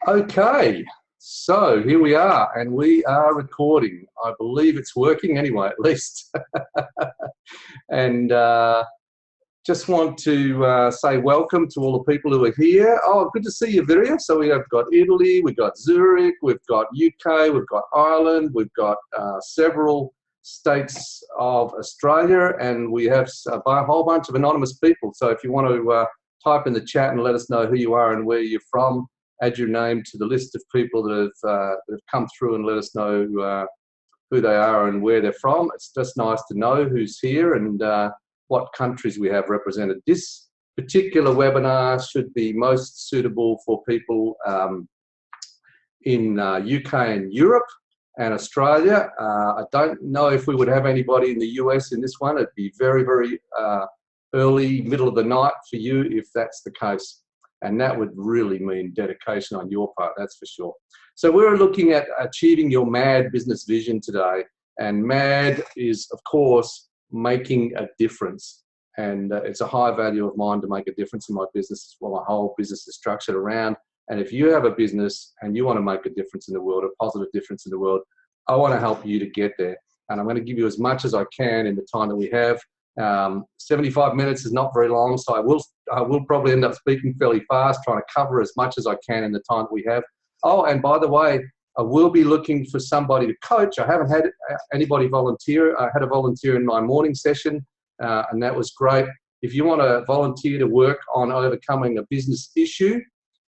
Okay, so here we are, and we are recording. I believe it's working anyway, at least. And just want to say welcome to all the people who are here. Oh, good to see you, Viria. So we have got Italy, we've got Zurich, we've got UK, we've got Ireland, we've got several states of Australia, and we have a whole bunch of anonymous people. So if you want to type in the chat and let us know who you are and where you're from, add your name to the list of people that have come through, and let us know who they are and where they're from. It's just nice to know who's here and what countries we have represented. This particular webinar should be most suitable for people in UK and Europe and Australia. I don't know if we would have anybody in the US in this one. It'd be very, very early, middle of the night for you if that's the case. And that would really mean dedication on your part, that's for sure. So we're looking at achieving your MAD business vision today. And MAD is, of course, making a difference. And it's a high value of mine to make a difference in my business. It's what my whole business is structured around. And if you have a business and you want to make a difference in the world, a positive difference in the world, I want to help you to get there. And I'm going to give you as much as I can in the time that we have. 75 minutes is not very long, so I will probably end up speaking fairly fast, trying to cover as much as I can in the time that we have. Oh, and by the way, I will be looking for somebody to coach. I haven't had anybody volunteer. I had a volunteer in my morning session, and that was great. If you want to volunteer to work on overcoming a business issue,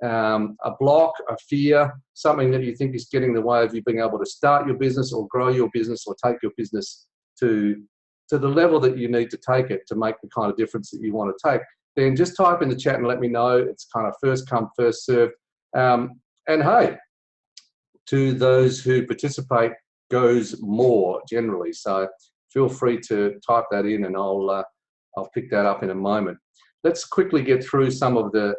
a block, a fear, something that you think is getting in the way of you being able to start your business or grow your business or take your business to the level that you need to take it to make the kind of difference that you want to take, then just type in the chat and let me know. It's kind of first come, first served. And hey, to those who participate goes more generally. So feel free to type that in, and I'll pick that up in a moment. Let's quickly get through some of the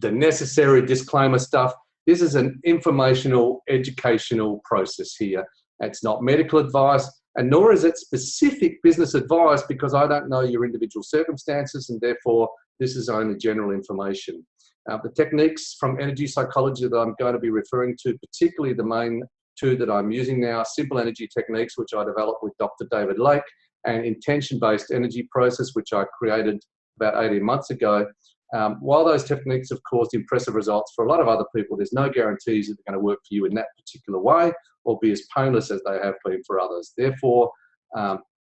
necessary disclaimer stuff. This is an informational, educational process here. It's not medical advice, and nor is it specific business advice, because I don't know your individual circumstances, and therefore this is only general information. The techniques from energy psychology that I'm going to be referring to, particularly the main two that I'm using now, simple energy techniques, which I developed with Dr. David Lake, and intention-based energy process, which I created about 18 months ago. While those techniques have caused impressive results for a lot of other people, there's no guarantees that they're going to work for you in that particular way or be as painless as they have been for others. Therefore,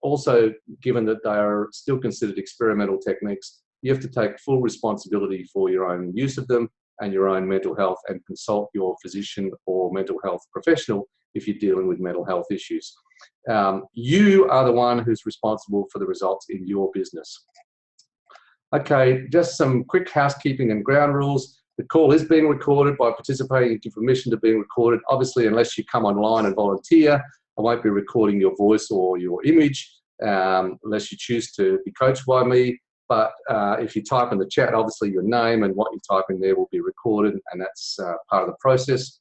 also given that they are still considered experimental techniques, you have to take full responsibility for your own use of them and your own mental health, and consult your physician or mental health professional if you're dealing with mental health issues. You are the one who's responsible for the results in your business. Okay, just some quick housekeeping and ground rules. The call is being recorded. By participating, you give permission to being recorded. Obviously, unless you come online and volunteer, I won't be recording your voice or your image unless you choose to be coached by me. But if you type in the chat, obviously your name and what you type in there will be recorded, and that's part of the process.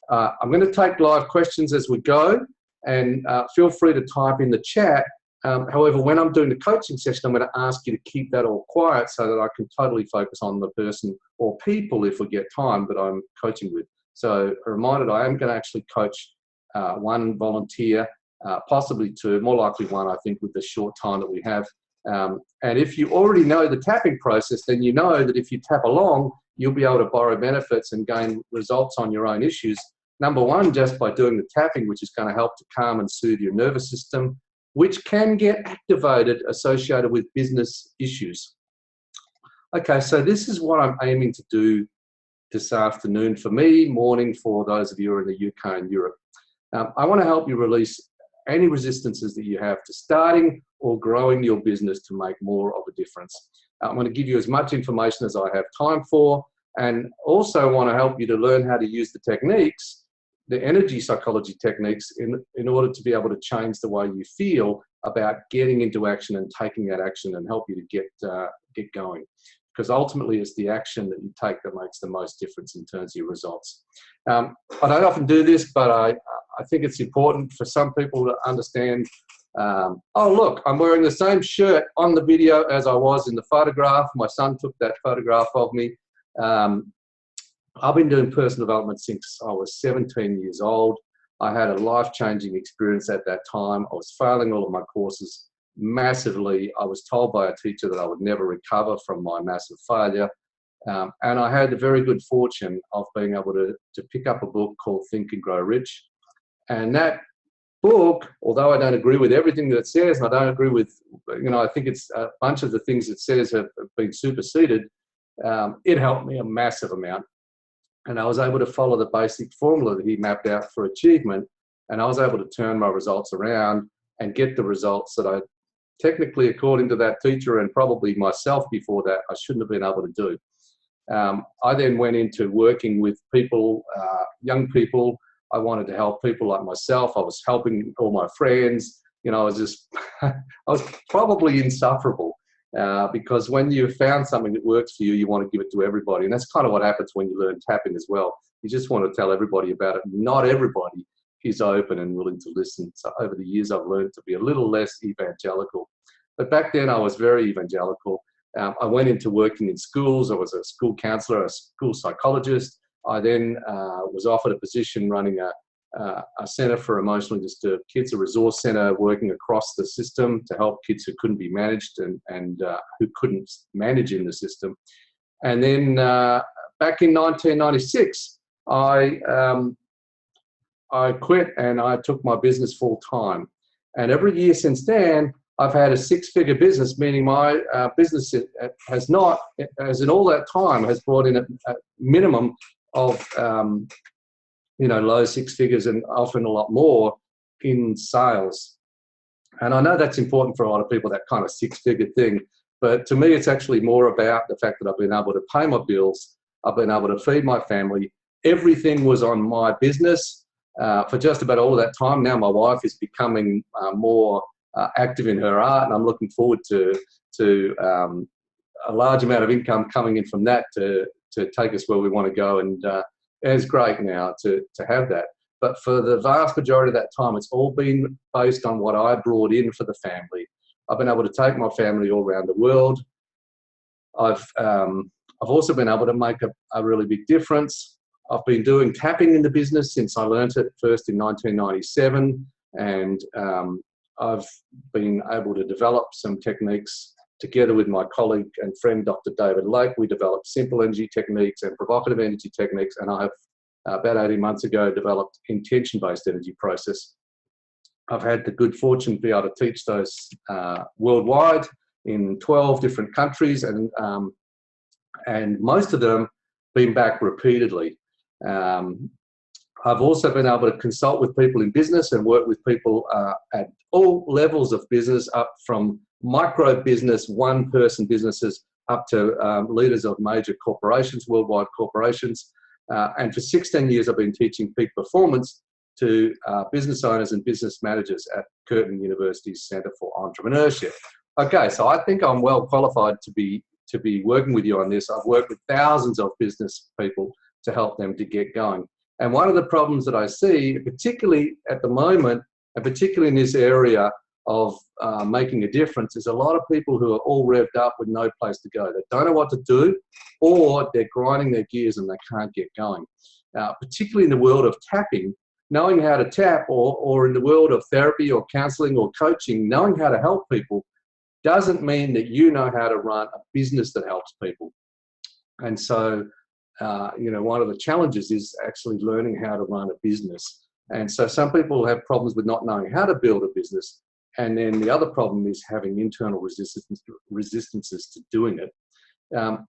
I'm going to take live questions as we go, and feel free to type in the chat. However, when I'm doing the coaching session, I'm going to ask you to keep that all quiet so that I can totally focus on the person or people, if we get time, that I'm coaching with. So a reminder, I am going to actually coach one volunteer, possibly two, more likely one, I think, with the short time that we have. And if you already know the tapping process, then you know that if you tap along, you'll be able to borrow benefits and gain results on your own issues. Number one, just by doing the tapping, which is going to help to calm and soothe your nervous system, which can get activated associated with business issues. Okay, so this is what I'm aiming to do this afternoon for me, morning for those of you who are in the UK and Europe. I want to help you release any resistances that you have to starting or growing your business to make more of a difference. I'm going to give you as much information as I have time for, and also want to help you to learn how to use the techniques, the energy psychology techniques, in order to be able to change the way you feel about getting into action and taking that action, and help you to get going. Because ultimately it's the action that you take that makes the most difference in terms of your results. I don't often do this, but I think it's important for some people to understand, oh look, I'm wearing the same shirt on the video as I was in the photograph. My son took that photograph of me. I've been doing personal development since I was 17 years old. I had a life-changing experience at that time. I was failing all of my courses massively. I was told by a teacher that I would never recover from my massive failure. And I had the very good fortune of being able to pick up a book called Think and Grow Rich. And that book, although I don't agree with everything that it says, and I don't agree with, I think it's a bunch of the things it says have been superseded, it helped me a massive amount. And I was able to follow the basic formula that he mapped out for achievement. And I was able to turn my results around and get the results that I technically, according to that teacher and probably myself before that, I shouldn't have been able to do. I then went into working with people, young people. I wanted to help people like myself. I was helping all my friends. I was just, I was probably insufferable because when you found something that works for you, you want to give it to everybody. And that's kind of what happens when you learn tapping as well. You just want to tell everybody about it. Not everybody is open and willing to listen. So over the years, I've learned to be a little less evangelical. But back then, I was very evangelical. I went into working in schools. I was a school counselor, a school psychologist. I then was offered a position running a centre for emotionally disturbed kids, a resource centre working across the system to help kids who couldn't be managed and who couldn't manage in the system. And then back in 1996, I quit and I took my business full time. And every year since then, I've had a six-figure business, meaning my business has not, as in all that time, has brought in a minimum of, low six figures and often a lot more in sales. And I know that's important for a lot of people, that kind of six-figure thing. But to me, it's actually more about the fact that I've been able to pay my bills. I've been able to feed my family. Everything was on my business for just about all of that time. Now my wife is becoming more active in her art, and I'm looking forward to a large amount of income coming in from that to take us where we want to go. And it's great now to have that. But for the vast majority of that time, it's all been based on what I brought in for the family. I've been able to take my family all around the world. I've also been able to make a really big difference. I've been doing tapping in the business since I learned it first in 1997, and I've been able to develop some techniques together with my colleague and friend, Dr. David Lake. We developed simple energy techniques and provocative energy techniques, and I have about 18 months ago developed intention-based energy process. I've had the good fortune to be able to teach those worldwide in 12 different countries, and most of them been back repeatedly. I've also been able to consult with people in business and work with people at all levels of business, up from micro business, one-person businesses, up to leaders of major corporations, worldwide corporations. And for 16 years, I've been teaching peak performance to business owners and business managers at Curtin University's Centre for Entrepreneurship. Okay, so I think I'm well qualified to be working with you on this. I've worked with thousands of business people to help them to get going. And one of the problems that I see, particularly at the moment, and particularly in this area of making a difference, is a lot of people who are all revved up with no place to go. They don't know what to do, or they're grinding their gears and they can't get going. Particularly in the world of tapping, knowing how to tap, or in the world of therapy or counseling or coaching, knowing how to help people doesn't mean that you know how to run a business that helps people. And so, one of the challenges is actually learning how to run a business. And so some people have problems with not knowing how to build a business. And then the other problem is having internal resistances to doing it.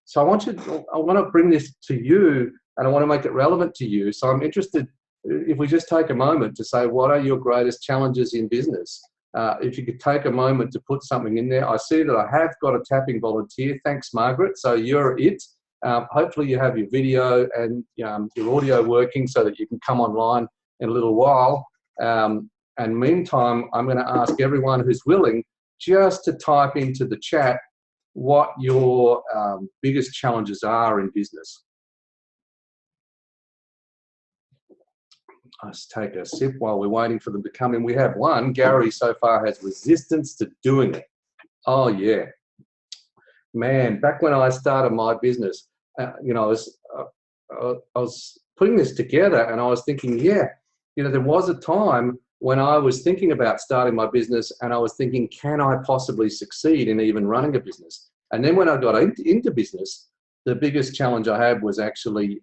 So I want to bring this to you, and I want to make it relevant to you. So I'm interested, if we just take a moment to say, what are your greatest challenges in business? If you could take a moment to put something in there. I see that I have got a tapping volunteer. Thanks, Margaret. So you're it. Hopefully you have your video and your audio working so that you can come online in a little while. And meantime, I'm going to ask everyone who's willing just to type into the chat what your biggest challenges are in business. Let's take a sip while we're waiting for them to come in. We have one. Gary so far has resistance to doing it. Oh, yeah. Man, back when I started my business, you know, I was putting this together and I was thinking, yeah, you know, there was a time when I was thinking about starting my business and I was thinking, can I possibly succeed in even running a business? And then when I got into business, the biggest challenge I had was actually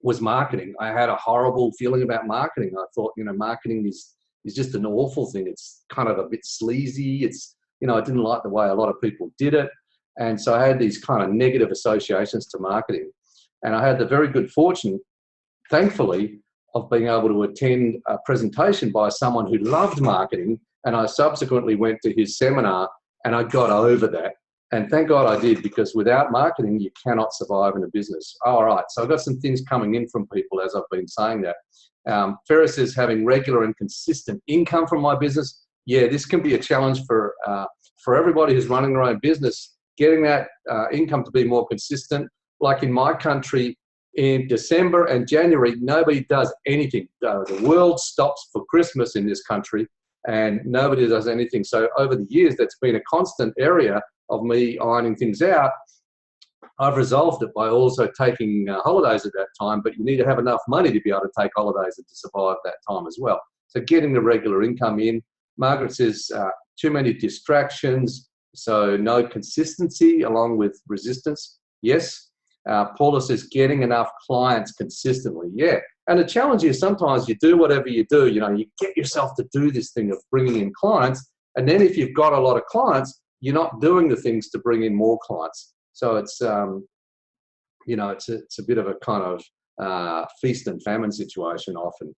was marketing. I had a horrible feeling about marketing. I thought, you know, marketing is just an awful thing. It's kind of a bit sleazy. It's, you know, I didn't like the way a lot of people did it. And so I had these kind of negative associations to marketing. And I had the very good fortune, thankfully, of being able to attend a presentation by someone who loved marketing. And I subsequently went to his seminar and I got over that. And thank God I did, because without marketing, you cannot survive in a business. All right, so I've got some things coming in from people as I've been saying that. Ferris says having regular and consistent income from my business. Yeah, this can be a challenge for everybody who's running their own business, getting that income to be more consistent. Like in my country, in December and January, nobody does anything. The world stops for Christmas in this country and nobody does anything. So over the years, that's been a constant area of me ironing things out. I've resolved it by also taking holidays at that time, but you need to have enough money to be able to take holidays and to survive that time as well. So getting the regular income in. Margaret says too many distractions, so no consistency along with resistance. Yes. Paula says getting enough clients consistently. Yeah. And the challenge is sometimes you do whatever you do, you know, you get yourself to do this thing of bringing in clients. And then if you've got a lot of clients, you're not doing the things to bring in more clients. So it's, you know, it's a bit of a kind of feast and famine situation often.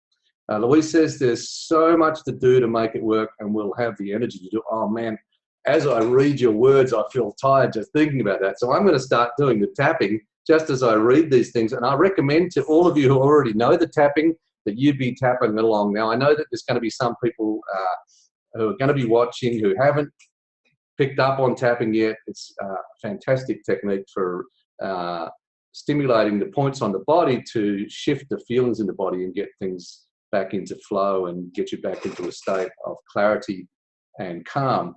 Louise says there's so much to do to make it work and we'll have the energy to do. Oh man, as I read your words, I feel tired just thinking about that. So I'm going to start doing the tapping just as I read these things. And I recommend to all of you who already know the tapping that you be tapping along. Now, I know that there's going to be some people who are going to be watching who haven't picked up on tapping yet. It's a fantastic technique for stimulating the points on the body to shift the feelings in the body and get things back into flow and get you back into a state of clarity and calm.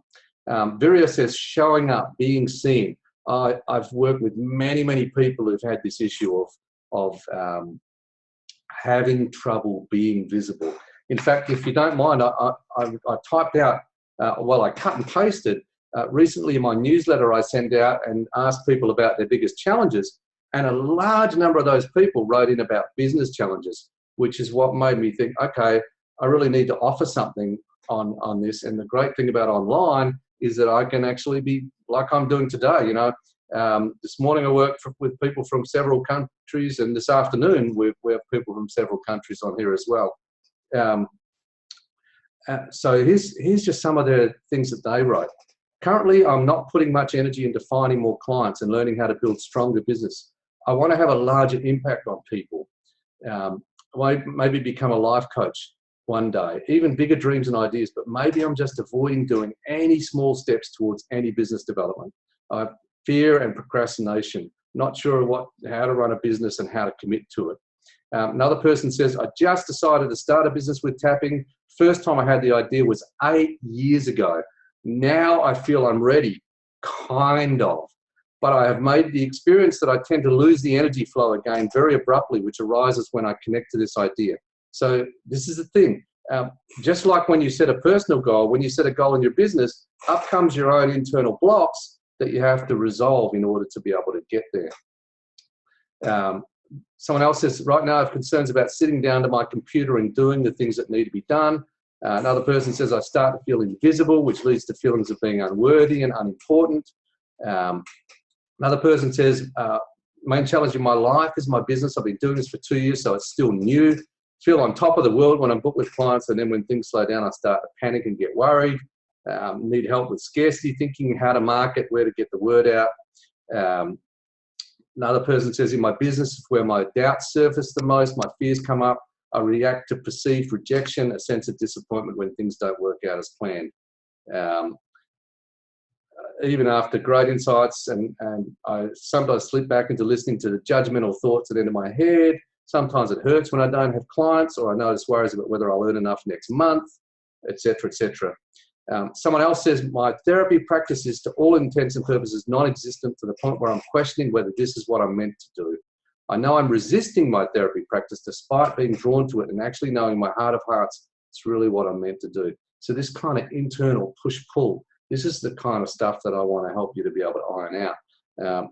Viria says showing up, being seen. I've worked with many people who've had this issue of having trouble being visible. In fact, if you don't mind, I typed out, well, I cut and pasted recently in my newsletter I sent out and asked people about their biggest challenges. And a large number of those people wrote in about business challenges, which is what made me think, okay, I really need to offer something on this. And the great thing about online is that I can actually be like I'm doing today. You know, this morning I worked with people from several countries, and this afternoon we have people from several countries on here as well. So here's just some of the things that they wrote. Currently, I'm not putting much energy into finding more clients and learning how to build stronger business. I want to have a larger impact on people. Maybe become a life coach one day, even bigger dreams and ideas, but maybe I'm just avoiding doing any small steps towards any business development. Fear and procrastination, not sure how to run a business and how to commit to it. Another person says, I just decided to start a business with tapping. First time I had the idea was 8 years ago. Now I feel I'm ready, kind of. But I have made the experience that I tend to lose the energy flow again very abruptly, which arises when I connect to this idea. So this is the thing. Just like when you set a personal goal, when you set a goal in your business, up comes your own internal blocks that you have to resolve in order to be able to get there. Someone else says, right now I have concerns about sitting down to my computer and doing the things that need to be done. Another person says, I start to feel invisible, which leads to feelings of being unworthy and unimportant. Another person says, main challenge in my life is my business. I've been doing this for 2 years, so it's still new. Feel on top of the world when I'm booked with clients, and then when things slow down, I start to panic and get worried. Need help with scarcity thinking, how to market, where to get the word out. Another person says, in my business is where my doubts surface the most, my fears come up. I react to perceived rejection, a sense of disappointment when things don't work out as planned. Even after great insights, and I sometimes slip back into listening to the judgmental thoughts that enter my head. Sometimes it hurts when I don't have clients, or I notice worries about whether I'll earn enough next month, etc., etc. Someone else says, my therapy practice is to all intents and purposes non-existent to the point where I'm questioning whether this is what I'm meant to do. I know I'm resisting my therapy practice despite being drawn to it and actually knowing in my heart of hearts it's really what I'm meant to do. So this kind of internal push-pull, this is the kind of stuff that I want to help you to be able to iron out.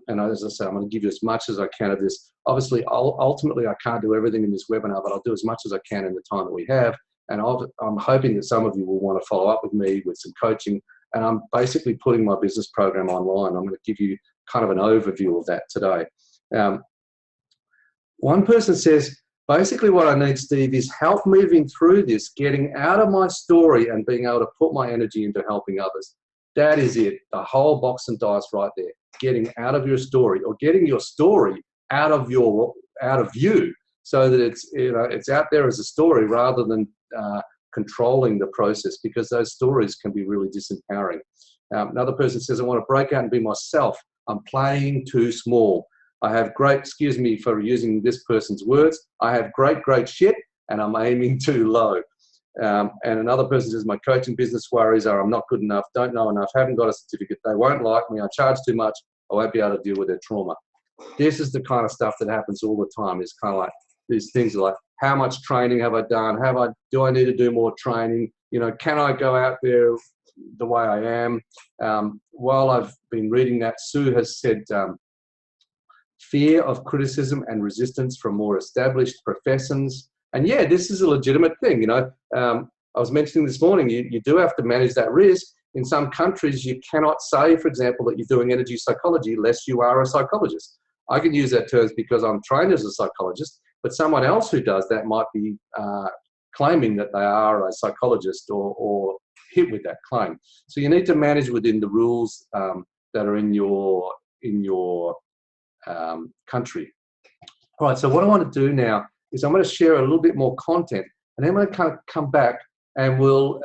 And as I say, I'm going to give you as much as I can of this. Obviously, ultimately, I can't do everything in this webinar, but I'll do as much as I can in the time that we have. And I'm hoping that some of you will want to follow up with me with some coaching. And I'm basically putting my business program online. I'm going to give you kind of an overview of that today. One person says, basically what I need, Steve, is help moving through this, getting out of my story and being able to put my energy into helping others. That is it, the whole box and dice right there. Getting out of your story, or getting your story out of you, so that it's out there as a story rather than controlling the process, because those stories can be really disempowering. Another person says, I want to break out and be myself. I'm playing too small. I have great, excuse me for using this person's words, I have great shit and I'm aiming too low. And another person says, my coaching business worries are I'm not good enough, don't know enough, haven't got a certificate, they won't like me, I charge too much, I won't be able to deal with their trauma. This is the kind of stuff that happens all the time. It's kind of like, these things are like, how much training have I done? Do I need to do more training? Can I go out there the way I am? While I've been reading that, Sue has said, fear of criticism and resistance from more established professions. And yeah, this is a legitimate thing. I was mentioning this morning, you do have to manage that risk. In some countries, you cannot say, for example, that you're doing energy psychology unless you are a psychologist. I can use that term because I'm trained as a psychologist, but someone else who does that might be claiming that they are a psychologist or hit with that claim. So you need to manage within the rules that are in your country. All right, so what I want to do now is I'm going to share a little bit more content, and then I'm going to kind of come back and we'll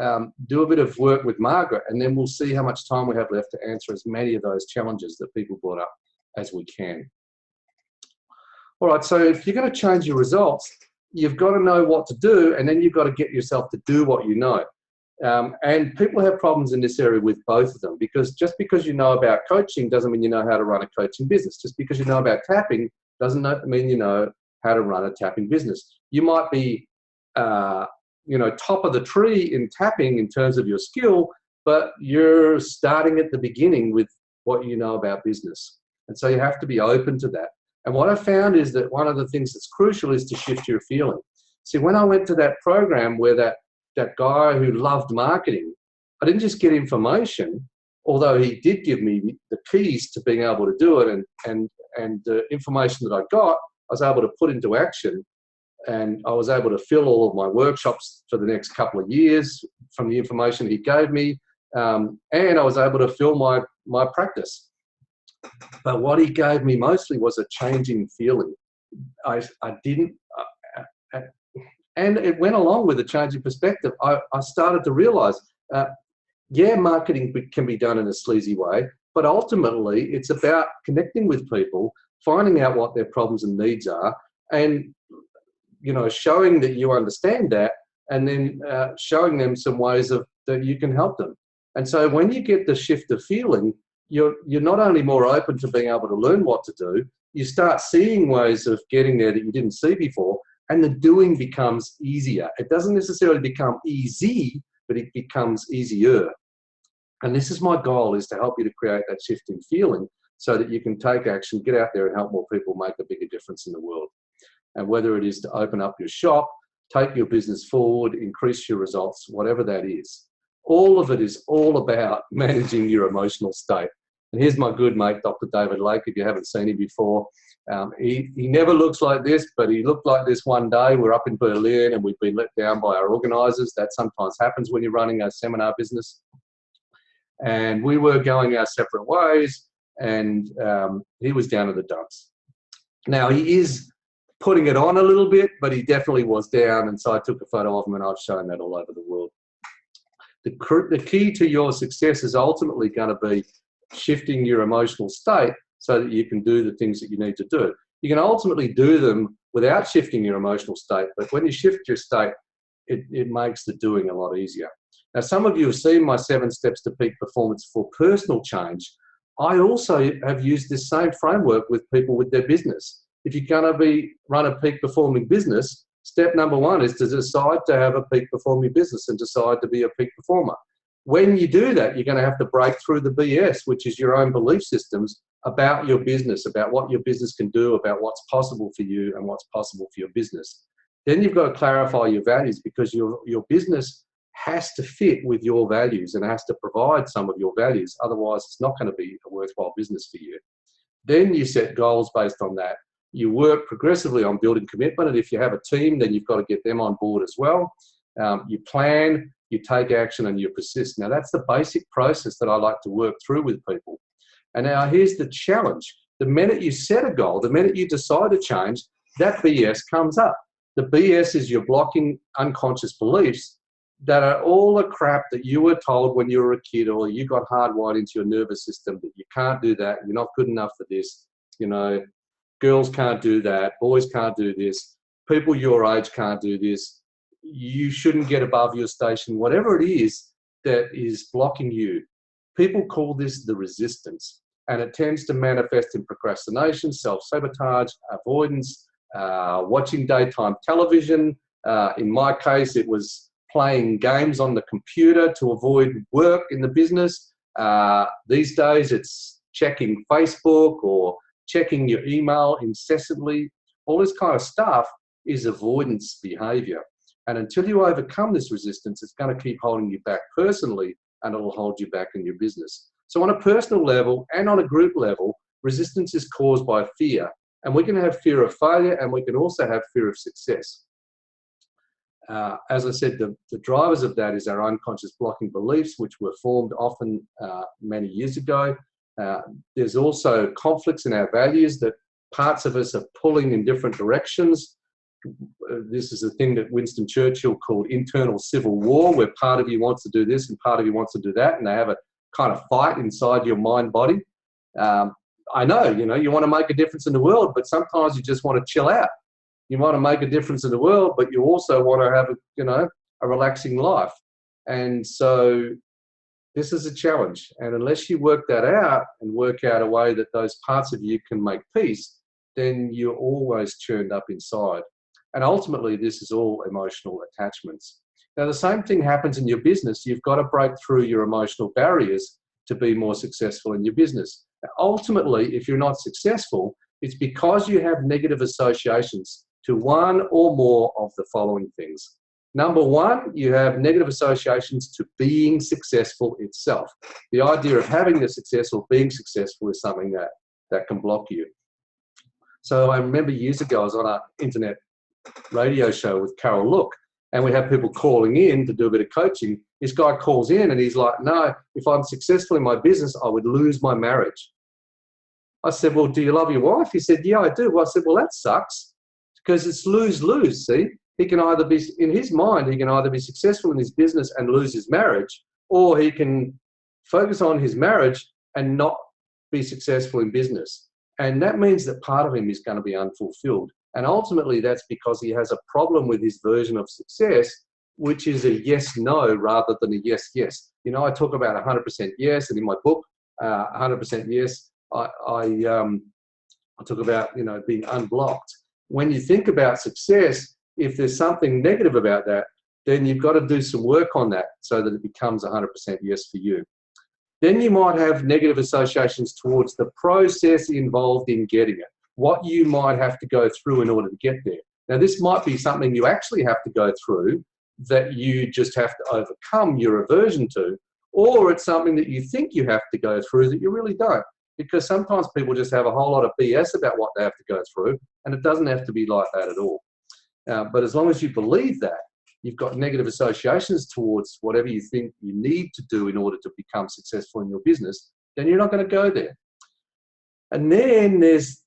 do a bit of work with Margaret, and then we'll see how much time we have left to answer as many of those challenges that people brought up as we can. All right, so if you're going to change your results, you've got to know what to do, and then you've got to get yourself to do what you know. And people have problems in this area with both of them, because just because you know about coaching doesn't mean you know how to run a coaching business. Just because you know about tapping doesn't mean you know how to run a tapping business. You might be, top of the tree in tapping in terms of your skill, but you're starting at the beginning with what you know about business. And so you have to be open to that. And what I found is that one of the things that's crucial is to shift your feeling. See, when I went to that program where that guy who loved marketing, I didn't just get information, although he did give me the keys to being able to do it, and the information that I got, I was able to put into action, and I was able to fill all of my workshops for the next couple of years from the information he gave me, and I was able to fill my practice. But what he gave me mostly was a changing feeling. I didn't, and it went along with a changing perspective. I started to realize, yeah, marketing can be done in a sleazy way, but ultimately it's about connecting with people, finding out what their problems and needs are, and showing that you understand that, and then showing them some ways that you can help them. And so when you get the shift of feeling, you're not only more open to being able to learn what to do, you start seeing ways of getting there that you didn't see before, and the doing becomes easier. It doesn't necessarily become easy, but it becomes easier. And this is my goal, is to help you to create that shift in feeling so that you can take action, get out there and help more people make a bigger difference in the world. And whether it is to open up your shop, take your business forward, increase your results, whatever that is, all of it is all about managing your emotional state. And here's my good mate, Dr. David Lake, if you haven't seen him before. He never looks like this, but he looked like this one day. We're up in Berlin and we've been let down by our organisers. That sometimes happens when you're running a seminar business. And we were going our separate ways, and he was down in the dumps. Now, he is putting it on a little bit, but he definitely was down, and so I took a photo of him, and I've shown that all over the world. The key to your success is ultimately going to be shifting your emotional state so that you can do the things that you need to do. You can ultimately do them without shifting your emotional state, but when you shift your state, it makes the doing a lot easier. Now, some of you have seen my 7 steps to peak performance for personal change. I also have used this same framework with people with their business. If you're going to run a peak performing business, step number 1 is to decide to have a peak performing business and decide to be a peak performer. When you do that, you're going to have to break through the BS, which is your own belief systems about your business, about what your business can do, about what's possible for you and what's possible for your business. Then you've got to clarify your values, because your business has to fit with your values and has to provide some of your values. Otherwise, it's not going to be a worthwhile business for you. Then you set goals based on that. You work progressively on building commitment. And if you have a team, then you've got to get them on board as well. You plan, you take action, and you persist. Now, that's the basic process that I like to work through with people. And now here's the challenge. The minute you set a goal, the minute you decide to change, that BS comes up. The BS is your blocking unconscious beliefs that are all the crap that you were told when you were a kid, or you got hardwired into your nervous system that you can't do that, you're not good enough for this, you know, girls can't do that, boys can't do this, people your age can't do this, you shouldn't get above your station, whatever it is that is blocking you. People call this the resistance, and it tends to manifest in procrastination, self-sabotage, avoidance, watching daytime television. In my case, it was playing games on the computer to avoid work in the business. These days, it's checking Facebook or checking your email incessantly. All this kind of stuff is avoidance behavior. And until you overcome this resistance, it's going to keep holding you back personally, and it'll hold you back in your business. So on a personal level and on a group level, resistance is caused by fear. And we can have fear of failure, and we can also have fear of success. As I said, the drivers of that is our unconscious blocking beliefs, which were formed often many years ago. There's also conflicts in our values that parts of us are pulling in different directions. This is a thing that Winston Churchill called internal civil war, where part of you wants to do this and part of you wants to do that, and they have a kind of fight inside your mind-body. I know, you want to make a difference in the world, but sometimes you just want to chill out. You want to make a difference in the world, but you also want to have a relaxing life. And so this is a challenge. And unless you work that out and work out a way that those parts of you can make peace, then you're always churned up inside. And ultimately, this is all emotional attachments. Now, the same thing happens in your business. You've got to break through your emotional barriers to be more successful in your business. Now, ultimately, if you're not successful, it's because you have negative associations to one or more of the following things. Number 1, you have negative associations to being successful itself. The idea of having the success or being successful is something that can block you. So I remember years ago, I was on an internet radio show with Carol Look, and we have people calling in to do a bit of coaching. This guy calls in and he's like, no, if I'm successful in my business, I would lose my marriage. I said, well, do you love your wife? He said, yeah, I do. Well, I said, well, that sucks, because it's lose-lose, see? He can either be, in his mind, he can either be successful in his business and lose his marriage, or he can focus on his marriage and not be successful in business. And that means that part of him is going to be unfulfilled. And ultimately, that's because he has a problem with his version of success, which is a yes-no rather than a yes-yes. I talk about 100% yes, and in my book, 100% yes, I talk about, being unblocked. When you think about success, if there's something negative about that, then you've got to do some work on that so that it becomes 100% yes for you. Then you might have negative associations towards the process involved in getting it, what you might have to go through in order to get there. Now, this might be something you actually have to go through that you just have to overcome your aversion to, or it's something that you think you have to go through that you really don't. Because sometimes people just have a whole lot of BS about what they have to go through, and it doesn't have to be like that at all. But as long as you believe that, you've got negative associations towards whatever you think you need to do in order to become successful in your business, then you're not going to go there. And then there's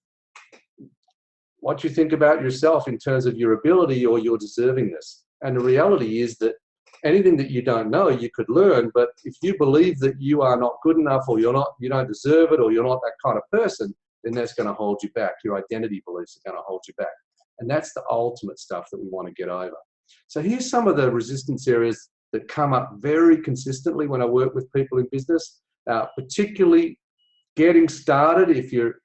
what you think about yourself in terms of your ability or your deservingness. And the reality is that anything that you don't know, you could learn, but if you believe that you are not good enough, or you don't deserve it, or you're not that kind of person, then that's going to hold you back. Your identity beliefs are going to hold you back. And that's the ultimate stuff that we want to get over. So here's some of the resistance areas that come up very consistently when I work with people in business, particularly getting started. If you're,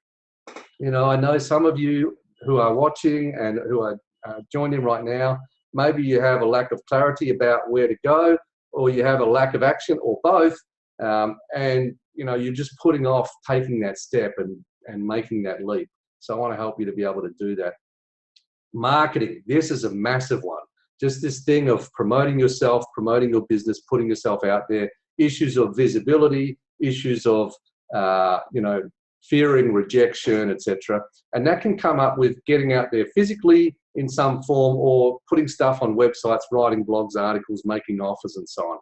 I know some of you who are watching and who are joined in right now, maybe you have a lack of clarity about where to go, or you have a lack of action, or both, and you're just putting off taking that step and making that leap. So I want to help you to be able to do that. Marketing, this is a massive one. Just this thing of promoting yourself, promoting your business, putting yourself out there, issues of visibility, issues of fearing rejection, etc. And that can come up with getting out there physically in some form, or putting stuff on websites, writing blogs, articles, making offers, and so on.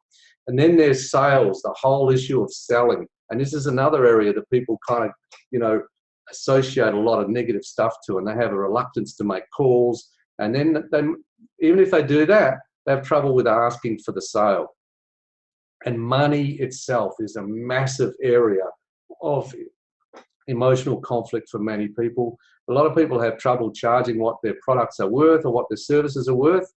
And then there's sales, the whole issue of selling. And this is another area that people kind of, associate a lot of negative stuff to, and they have a reluctance to make calls. And then even if they do that, they have trouble with asking for the sale. And money itself is a massive area of emotional conflict for many people. A lot of people have trouble charging what their products are worth or what their services are worth.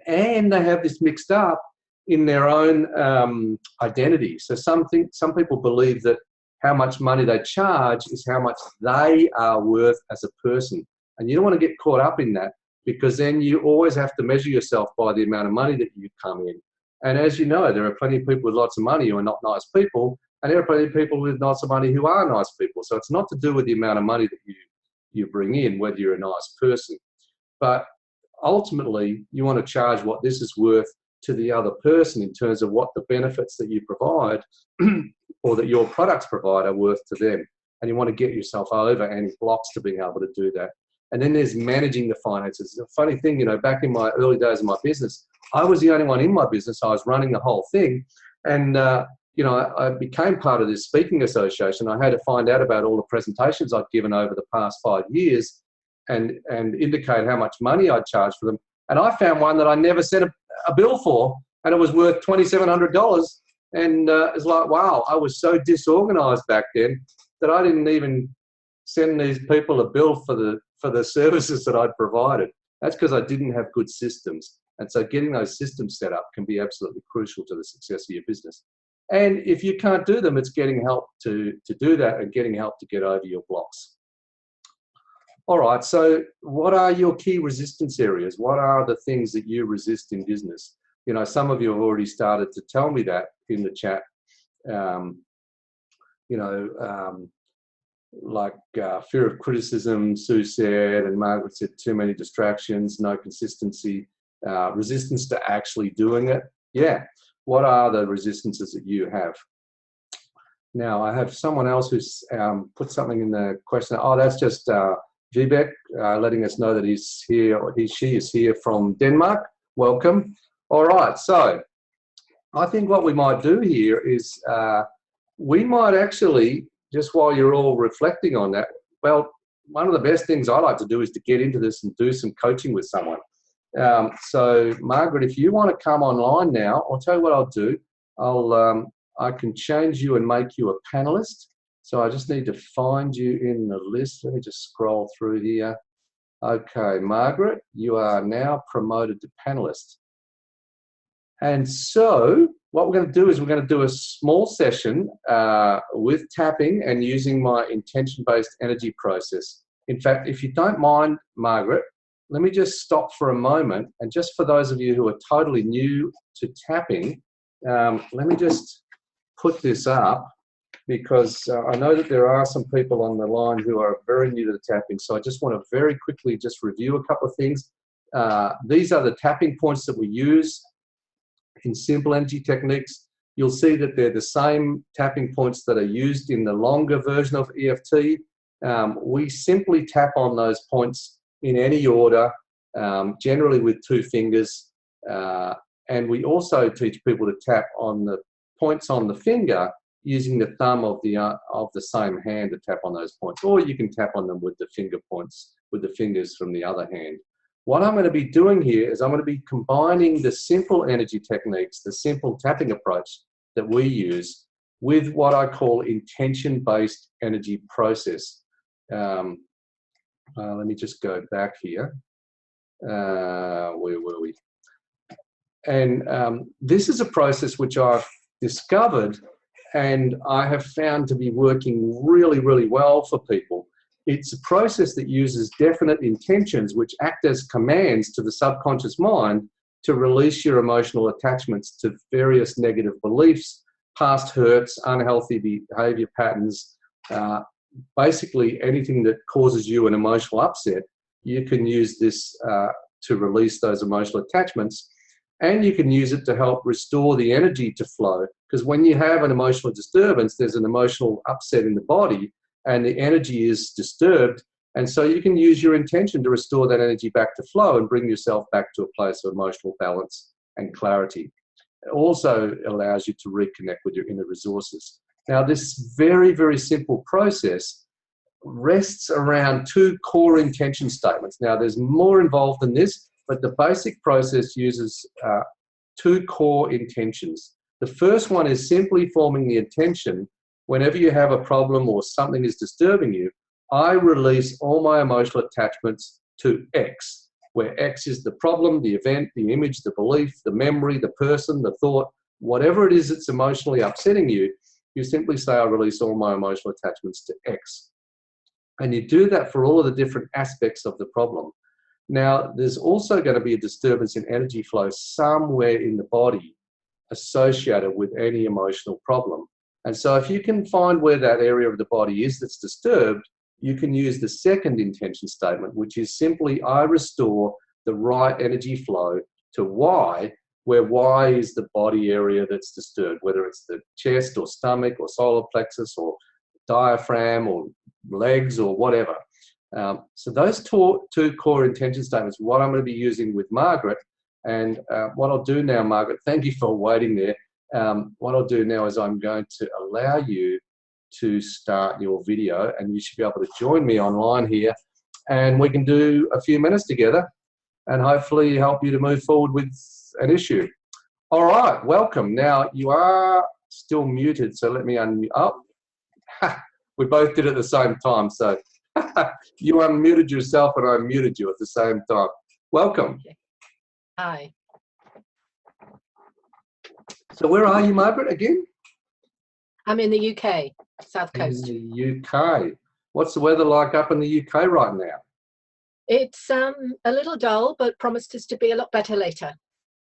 And they have this mixed up in their own identity. So some people believe that how much money they charge is how much they are worth as a person. And you don't want to get caught up in that, because then you always have to measure yourself by the amount of money that you come in. And as you know, there are plenty of people with lots of money who are not nice people, and there are plenty of people with lots of money who are nice people. So it's not to do with the amount of money that you bring in, whether you're a nice person. But ultimately, you want to charge what this is worth to the other person in terms of what the benefits that you provide or that your products provide are worth to them. And you want to get yourself over any blocks to being able to do that. And then there's managing the finances. The funny thing, back in my early days of my business, I was the only one in my business. I was running the whole thing. And, I became part of this speaking association. I had to find out about all the presentations I'd given over the past 5 years and indicate how much money I'd charged for them. And I found one that I never sent a bill for, and it was worth $2,700. And it's like, wow, I was so disorganized back then that I didn't even send these people a bill for the services that I'd provided. That's because I didn't have good systems. And so getting those systems set up can be absolutely crucial to the success of your business. And if you can't do them, it's getting help to do that, and getting help to get over your blocks. All right, so what are your key resistance areas? What are the things that you resist in business? Some of you have already started to tell me that in the chat. Like fear of criticism, Sue said, and Margaret said too many distractions, no consistency, resistance to actually doing it. Yeah, what are the resistances that you have? Now, I have someone else who's put something in the question. Oh, that's just Vivek letting us know that he's here, or she is here from Denmark. Welcome. All right, so I think what we might do here is we might actually, just while you're all reflecting on that, well, one of the best things I like to do is to get into this and do some coaching with someone. So Margaret, if you want to come online now, I'll tell you what I'll do. I can change you and make you a panelist. So I just need to find you in the list. Let me just scroll through here. Okay, Margaret, you are now promoted to panelist. And so what we're going to do is we're going to do a small session with tapping and using my intention-based energy process. In fact, if you don't mind, Margaret, let me just stop for a moment. And just for those of you who are totally new to tapping, let me just put this up, because I know that there are some people on the line who are very new to the tapping. So I just want to very quickly just review a couple of things. These are the tapping points that we use in simple energy techniques. You'll see that they're the same tapping points that are used in the longer version of EFT. We simply tap on those points in any order, generally with 2 fingers. And we also teach people to tap on the points on the finger using the thumb of the same hand to tap on those points, or you can tap on them with the finger points, with the fingers from the other hand. What I'm going to be doing here is I'm going to be combining the simple energy techniques, the simple tapping approach that we use, with what I call intention-based energy process. Let me just go back here. Where were we? And this is a process which I've discovered and I have found to be working really, really well for people. It's a process that uses definite intentions which act as commands to the subconscious mind to release your emotional attachments to various negative beliefs, past hurts, unhealthy behavior patterns, basically anything that causes you an emotional upset. You can use this to release those emotional attachments, and you can use it to help restore the energy to flow, because when you have an emotional disturbance, there's an emotional upset in the body and the energy is disturbed, and so you can use your intention to restore that energy back to flow and bring yourself back to a place of emotional balance and clarity. It also allows you to reconnect with your inner resources. Now, this very, very simple process rests around 2 core intention statements. Now, there's more involved than this, but the basic process uses 2 core intentions. The first one is simply forming the intention whenever you have a problem or something is disturbing you, I release all my emotional attachments to X, where X is the problem, the event, the image, the belief, the memory, the person, the thought, whatever it is that's emotionally upsetting you, you simply say, I release all my emotional attachments to X. And you do that for all of the different aspects of the problem. Now, there's also going to be a disturbance in energy flow somewhere in the body associated with any emotional problem. And so if you can find where that area of the body is that's disturbed, you can use the second intention statement, which is simply, I restore the right energy flow to Y, where Y is the body area that's disturbed, whether it's the chest or stomach or solar plexus or diaphragm or legs or whatever. So those 2 core intention statements, what I'm going to be using with Margaret, and what I'll do now, Margaret, thank you for waiting there. What I'll do now is I'm going to allow you to start your video, and you should be able to join me online here, and we can do a few minutes together and hopefully help you to move forward with an issue. All right, welcome. Now, you are still muted, so let me unmute. Oh, we both did it at the same time, so you unmuted yourself and I muted you at the same time. Welcome. Okay. Hi. So where are you, Margaret, again? I'm in the UK, South Coast. In the UK. What's the weather like up in the UK right now? It's a little dull, but promises to be a lot better later,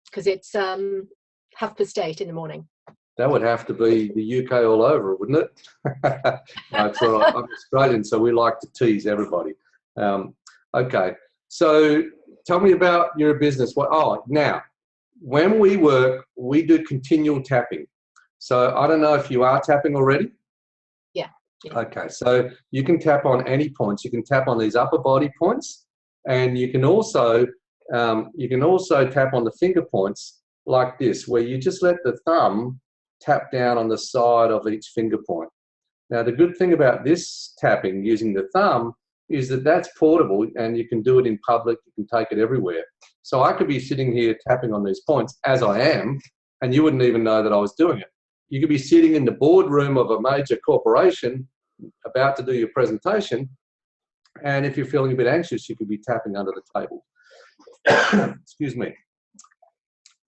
because it's 8:30 in the morning. That would have to be the UK all over, wouldn't it? No, it's all right. I'm Australian, so we like to tease everybody. Okay, so tell me about your business. Now, when we work, we do continual tapping. So I don't know if you are tapping already. Yeah. Okay, so you can tap on any points. You can tap on these upper body points, and you can also tap on the finger points like this, where you just let the thumb tap down on the side of each finger point. Now, the good thing about this tapping using the thumb is that that's portable, and you can do it in public. You can take it everywhere. So I could be sitting here tapping on these points as I am, and you wouldn't even know that I was doing it. You could be sitting in the boardroom of a major corporation about to do your presentation, and if you're feeling a bit anxious, you could be tapping under the table. Excuse me.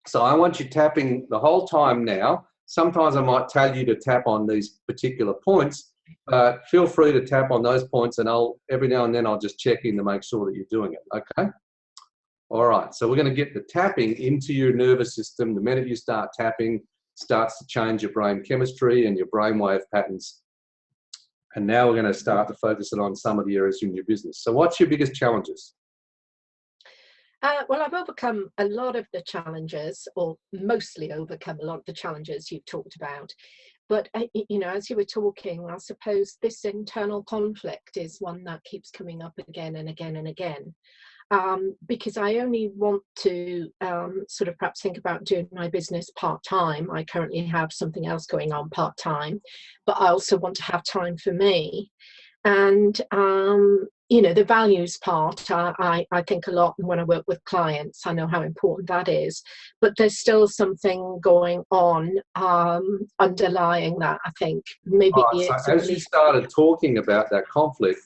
So I want you tapping the whole time now. Sometimes I might tell you to tap on these particular points, but feel free to tap on those points, and every now and then I'll just check in to make sure that you're doing it, okay? All right, so we're going to get the tapping into your nervous system. The minute you start tapping, starts to change your brain chemistry and your brainwave patterns. And now we're going to start to focus it on some of the areas in your business. So what's your biggest challenges? Well, I've overcome a lot of the challenges, or mostly overcome a lot of the challenges you've talked about. But, you know, as you were talking, I suppose this internal conflict is one that keeps coming up again and again and again. Because I only want to sort of perhaps think about doing my business part-time. I currently have something else going on part-time, but I also want to have time for me. And, you know, the values part, I think a lot when I work with clients. I know how important that is, but there's still something going on underlying that, I think. Maybe so as you started talking about that conflict,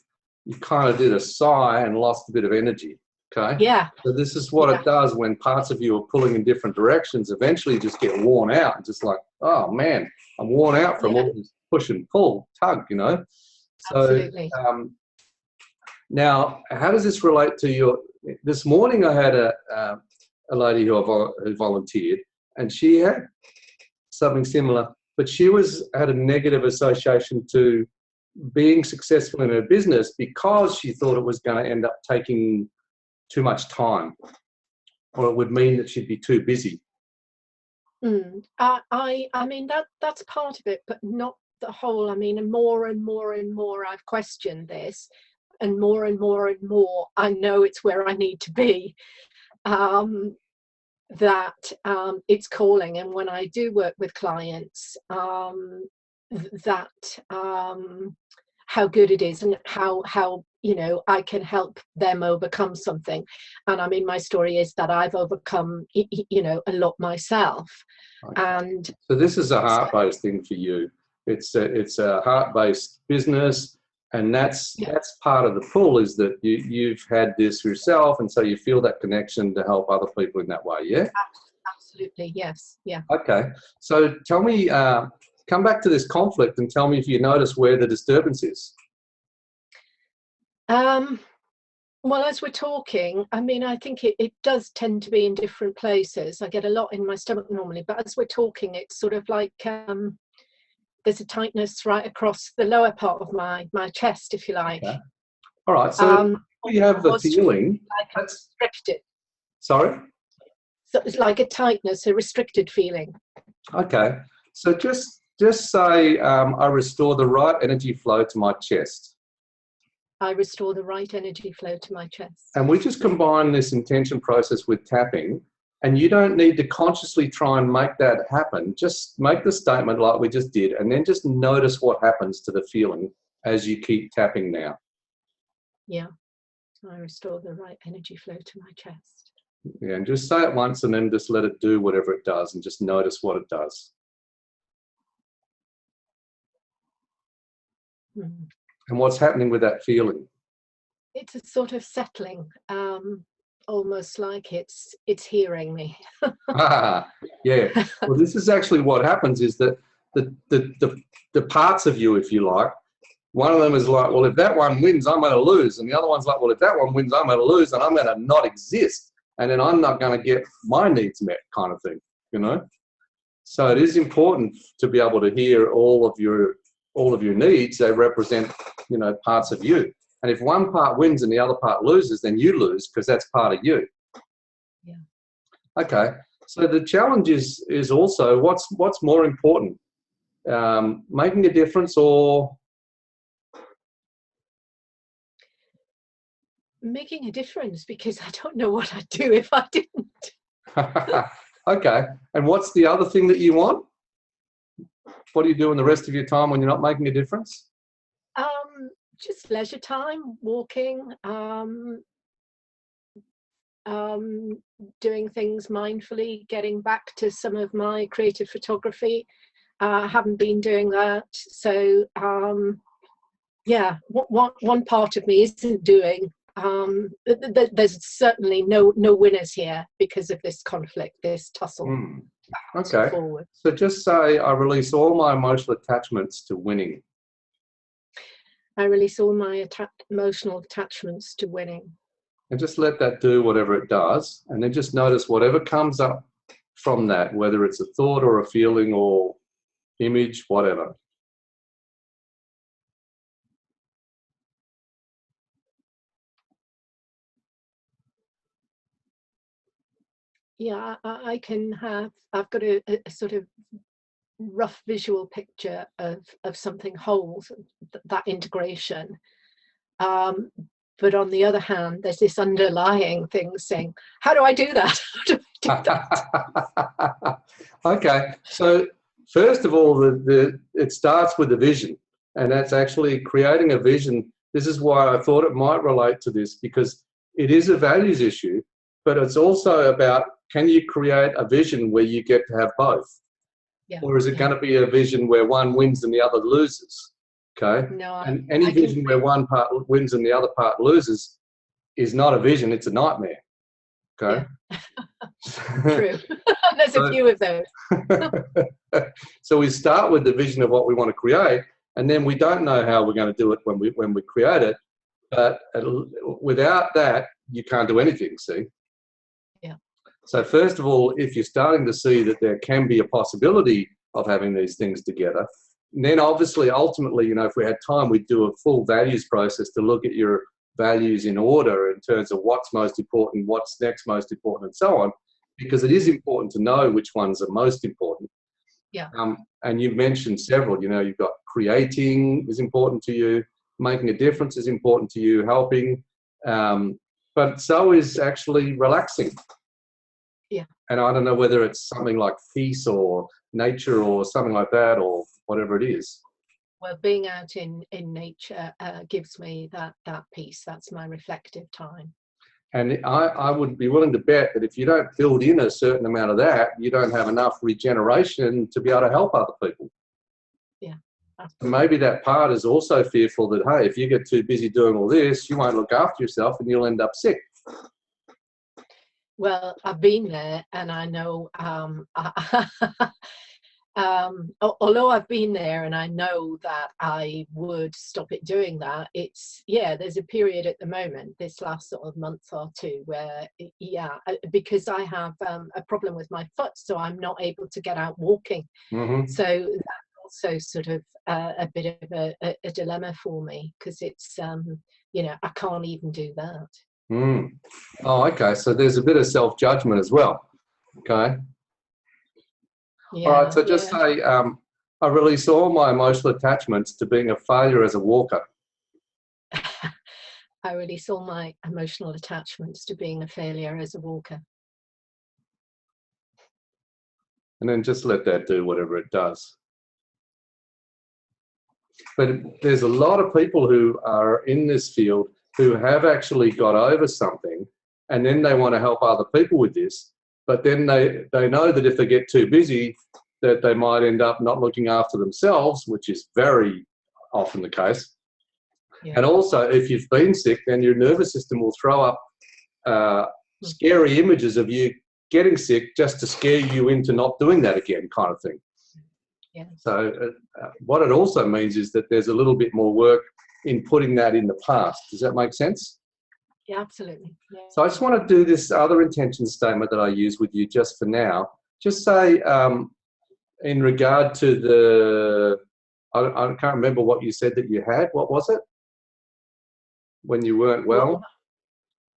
you kind of did a sigh and lost a bit of energy. Okay. Yeah. So this is what it does when parts of you are pulling in different directions. Eventually you just get worn out and just like, oh man, I'm worn out from all this push and pull, tug, you know. So Absolutely. now, how does this relate to your? This morning I had a lady who volunteered, and she had something similar, but she had a negative association to being successful in her business because she thought it was going to end up taking too much time, or it would mean that she'd be too busy. I mean that's part of it, but not the whole. I mean, and more I've questioned this, and more I know it's where I need to be. That it's calling, and when I do work with clients, how good it is, and how you know I can help them overcome something. And I mean, my story is that I've overcome you know a lot myself. Okay. And so this is a heart-based thing for you. It's a heart-based business, and that's part of the pull, is that you've had this yourself, and so you feel that connection to help other people in that way. Yeah. Absolutely, yes, yeah. Okay, so tell me, come back to this conflict and tell me if you notice where the disturbance is. Well, as we're talking, I mean, I think it does tend to be in different places. I get a lot in my stomach normally, but as we're talking, it's sort of like there's a tightness right across the lower part of my chest, if you like. Okay. All right, so we have the feeling. Like restricted. Sorry? So it's like a tightness, a restricted feeling. Okay, so just say, I restore the right energy flow to my chest. I restore the right energy flow to my chest. And we just combine this intention process with tapping, and you don't need to consciously try and make that happen. Just make the statement like we just did, and then just notice what happens to the feeling as you keep tapping now. Yeah, I restore the right energy flow to my chest. Yeah, and just say it once and then just let it do whatever it does, and just notice what it does. And what's happening with that feeling? It's a sort of settling, almost like it's hearing me. Yeah. Well, this is actually what happens, is that the parts of you, if you like, one of them is like, well, if that one wins, I'm going to lose. And the other one's like, well, if that one wins, I'm going to lose, and I'm going to not exist. And then I'm not going to get my needs met, kind of thing, you know? So it is important to be able to hear all of your needs. They represent, you know, parts of you. And if one part wins and the other part loses, then you lose, because that's part of you. Yeah. Okay. So the challenge is also what's more important, making a difference or making a difference, because I don't know what I'd do if I didn't. Okay. And what's the other thing that you want? What do you do in the rest of your time when you're not making a difference? Just leisure time, walking, doing things mindfully, getting back to some of my creative photography. Haven't been doing that. So yeah, one part of me isn't doing. There's certainly no winners here because of this conflict, this tussle. Okay. Forward. So just say, I release all my emotional attachments to winning. I release all my emotional attachments to winning. And just let that do whatever it does. And then just notice whatever comes up from that, whether it's a thought or a feeling or image, whatever. Yeah, I can have, I've got a sort of rough visual picture of something whole, that integration. But on the other hand, there's this underlying thing saying, how do I do that? How do I do that? Okay, so first of all, it starts with a vision, and that's actually creating a vision. This is why I thought it might relate to this, because it is a values issue, but it's also about, can you create a vision where you get to have both? Yeah. Or is it going to be a vision where one wins and the other loses? Okay. No, and any vision where one part wins and the other part loses is not a vision, it's a nightmare. Okay. Yeah. True. There's a few of those. So we start with the vision of what we want to create, and then we don't know how we're going to do it when we create it. But without that, you can't do anything, see? Yeah. So first of all, if you're starting to see that there can be a possibility of having these things together, then obviously, ultimately, you know, if we had time, we'd do a full values process to look at your values in order in terms of what's most important, what's next most important, and so on, because it is important to know which ones are most important. Yeah. And you've mentioned several, you know, you've got creating is important to you, making a difference is important to you, helping, but so is actually relaxing. Yeah. And I don't know whether it's something like peace or nature or something like that, or whatever it is. Well, being out in nature gives me that peace. That's my reflective time. And I would be willing to bet that if you don't build in a certain amount of that, you don't have enough regeneration to be able to help other people. Yeah. Maybe that part is also fearful that, hey, if you get too busy doing all this, you won't look after yourself and you'll end up sick. Well, I've been there, and I know, although I've been there and I know that I would stop it doing that, there's a period at the moment, this last sort of month or two, where, because I have a problem with my foot, so I'm not able to get out walking. Mm-hmm. So that's also sort of a bit of a dilemma for me, because it's, I can't even do that. Mm. Oh, okay. So there's a bit of self-judgment as well. Okay. Yeah, All right. So just say, I release all my emotional attachments to being a failure as a walker. I release all my emotional attachments to being a failure as a walker. And then just let that do whatever it does. But there's a lot of people who are in this field who have actually got over something, and then they want to help other people with this, but then they know that if they get too busy, that they might end up not looking after themselves, which is very often the case. Yeah. And also, if you've been sick, then your nervous system will throw up scary images of you getting sick just to scare you into not doing that again, kind of thing. Yeah. So what it also means is that there's a little bit more work in putting that in the past. Does that make sense? Yeah, absolutely. Yeah. So I just want to do this other intention statement that I use with you just for now. Just say, in regard to the, I can't remember what you said that you had. What was it? When you weren't well?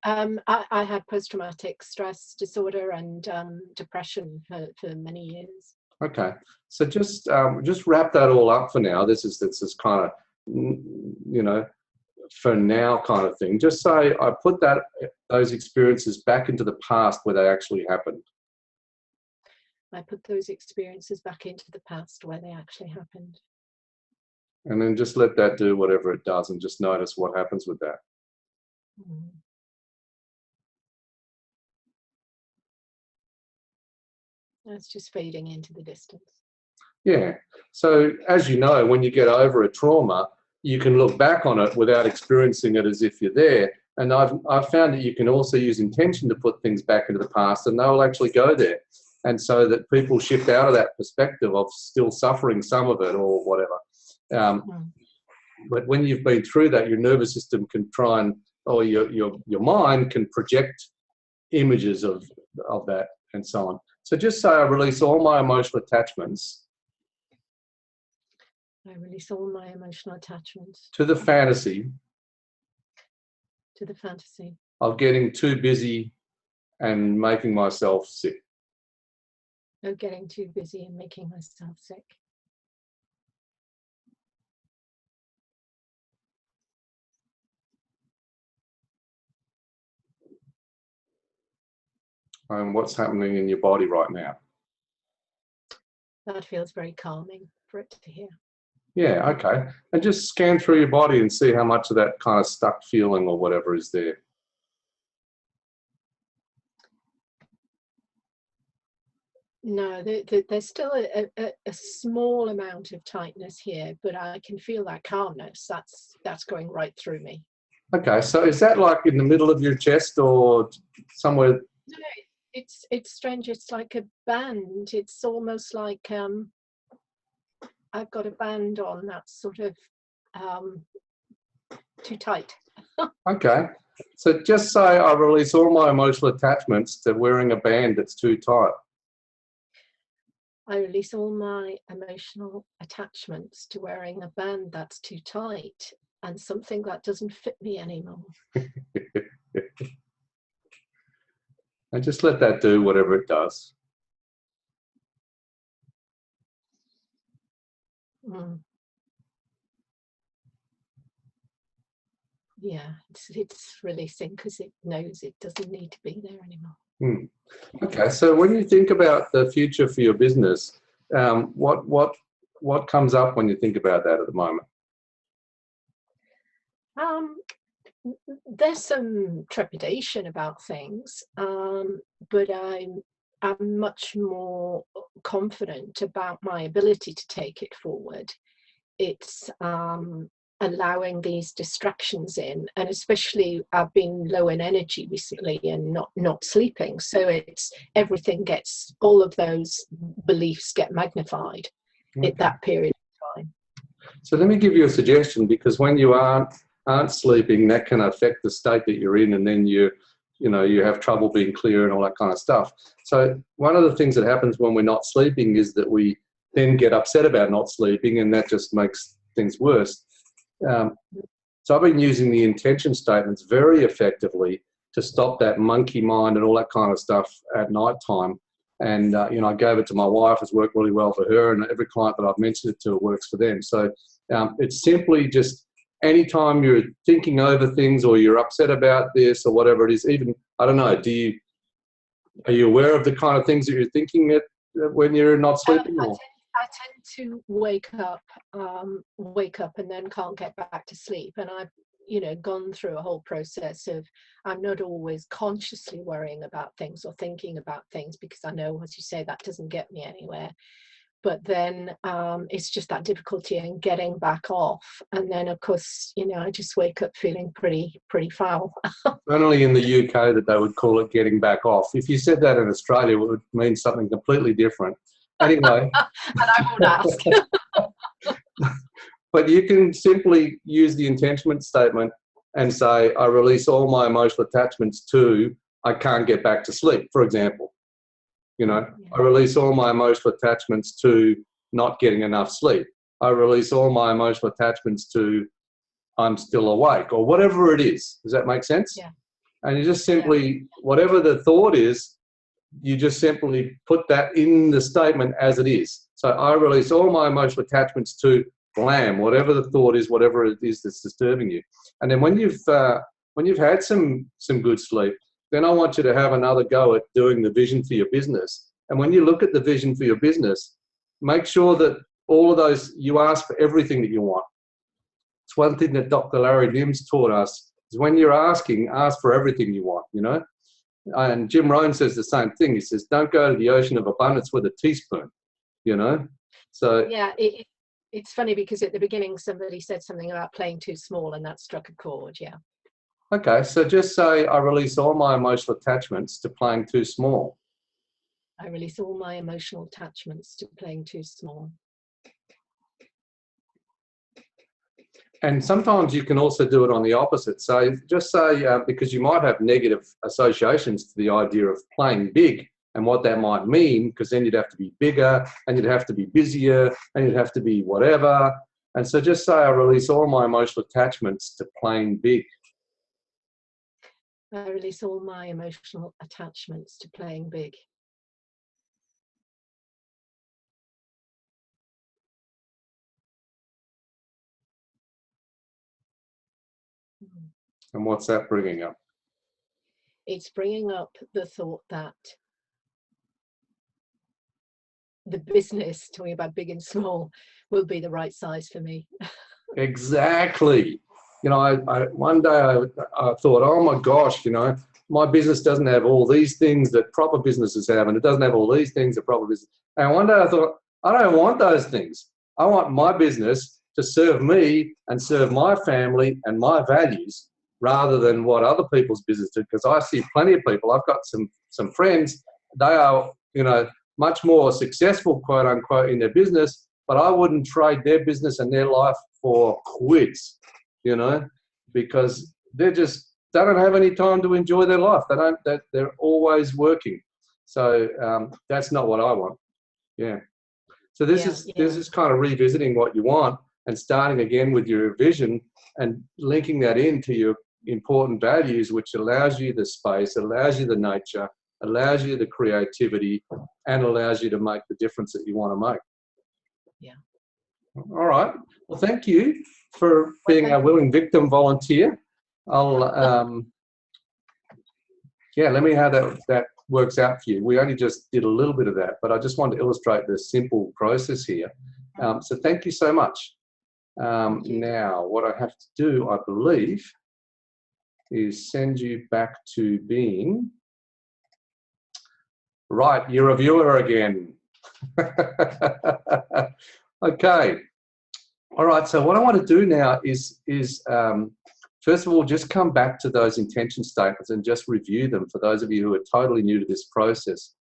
I had post-traumatic stress disorder and depression for many years. Okay, so just wrap that all up for now. This is kind of, you know, for now kind of thing. Just say I put those experiences back into the past where they actually happened. I put those experiences back into the past where they actually happened. And then just let that do whatever it does, and just notice what happens with that. Mm. That's just fading into the distance. Yeah. So as you know, when you get over a trauma, you can look back on it without experiencing it as if you're there. And I've found that you can also use intention to put things back into the past, and they'll actually go there. And so that people shift out of that perspective of still suffering some of it or whatever. But when you've been through that, your nervous system can try and, or your mind can project images of that and so on. So just say I release all my emotional attachments. I release all my emotional attachments. To the fantasy. To the fantasy. Of getting too busy and making myself sick. Of getting too busy and making myself sick. And what's happening in your body right now? That feels very calming for it to hear. Yeah, okay. And just scan through your body and see how much of that kind of stuck feeling or whatever is there. No, there's still a small amount of tightness here, but I can feel that calmness. That's going right through me. Okay, so is that like in the middle of your chest or somewhere? No, it's strange. It's like a band. It's almost like I've got a band on that's sort of um, too tight. Okay, so just say I release all my emotional attachments to wearing a band that's too tight. I release all my emotional attachments to wearing a band that's too tight and something that doesn't fit me anymore. And just let that do whatever it does. Mm. Yeah, it's releasing because it knows it doesn't need to be there anymore. Hmm. Okay, so when you think about the future for your business, what comes up when you think about that at the moment? Um, there's some trepidation about things, but I'm much more confident about my ability to take it forward. It's allowing these distractions in, and especially I've been low in energy recently and not sleeping, so it's everything gets, all of those beliefs get magnified Okay. at that period of time. So let me give you a suggestion, because when you aren't sleeping, that can affect the state that you're in, and then you have trouble being clear and all that kind of stuff. So one of the things that happens when we're not sleeping is that we then get upset about not sleeping, and that just makes things worse. So I've been using the intention statements very effectively to stop that monkey mind and all that kind of stuff at night time. And, I gave it to my wife. It's worked really well for her, and every client that I've mentioned it to, it works for them. So it's simply just anytime you're thinking over things or you're upset about this or whatever it is, even, I don't know, are you aware of the kind of things that you're thinking when you're not sleeping? I tend to wake up and then can't get back to sleep. And I've, gone through a whole process of, I'm not always consciously worrying about things or thinking about things, because I know, as you say, that doesn't get me anywhere. But then it's just that difficulty in getting back off. And then, of course, I just wake up feeling pretty foul. Only in the UK that they would call it getting back off. If you said that in Australia, it would mean something completely different. Anyway. And I won't ask. But you can simply use the intention statement and say, I release all my emotional attachments to, I can't get back to sleep, for example. I release all my emotional attachments to not getting enough sleep. I release all my emotional attachments to, I'm still awake, or whatever it is. Does that make sense? Yeah. And you just simply, whatever the thought is, you just simply put that in the statement as it is. So I release all my emotional attachments to blam, whatever the thought is, whatever it is that's disturbing you. And then when you've had some good sleep, then I want you to have another go at doing the vision for your business. And when you look at the vision for your business, make sure that all of those, you ask for everything that you want. It's one thing that Dr. Larry Nims taught us, is when you're asking, ask for everything you want, And Jim Rohn says the same thing. He says, don't go to the ocean of abundance with a teaspoon, So yeah, it's funny because at the beginning somebody said something about playing too small, and that struck a chord. Yeah. Okay, so just say, I release all my emotional attachments to playing too small. I release all my emotional attachments to playing too small. And sometimes you can also do it on the opposite. So just say, because you might have negative associations to the idea of playing big and what that might mean, because then you'd have to be bigger and you'd have to be busier and you'd have to be whatever. And so just say, I release all my emotional attachments to playing big. I release all my emotional attachments to playing big. And what's that bringing up? It's bringing up the thought that the business, talking about big and small, will be the right size for me. Exactly. One day I thought, oh my gosh, my business doesn't have all these things that proper businesses have, and it doesn't have all these things that proper business. And one day I thought, I don't want those things. I want my business to serve me and serve my family and my values. rather than what other people's business do. Because I see plenty of people, I've got some friends, they are, much more successful, quote unquote, in their business, but I wouldn't trade their business and their life for quids, because they don't have any time to enjoy their life. They're always working. So that's not what I want. Yeah. So this is kind of revisiting what you want and starting again with your vision and linking that into your important values, which allows you the space, allows you the nature, allows you the creativity, and allows you to make the difference that you want to make. Yeah. All right. Well, thank you for being a willing victim volunteer. I'll, let me know how that works out for you. We only just did a little bit of that, but I just wanted to illustrate the simple process here. So thank you so much. Now, what I have to do, I believe, is send you back to being, right, you're a viewer again. Okay. All right, so what I want to do now is first of all, just come back to those intention statements and just review them for those of you who are totally new to this process.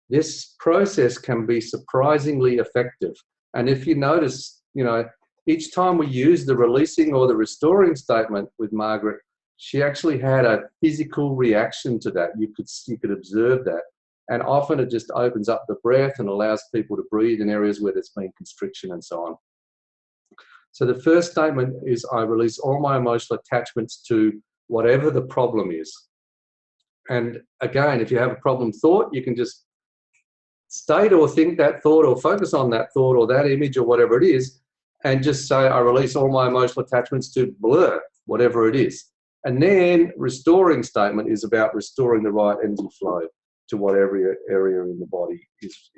This process can be surprisingly effective. And if you notice, each time we use the releasing or the restoring statement with Margaret, she actually had a physical reaction to that. You could observe that. And often it just opens up the breath and allows people to breathe in areas where there's been constriction and so on. So the first statement is, I release all my emotional attachments to whatever the problem is. And again, if you have a problem thought, you can just state or think that thought or focus on that thought or that image or whatever it is, and just say, I release all my emotional attachments to blur, whatever it is. And then restoring statement is about restoring the right energy flow to whatever area in the body is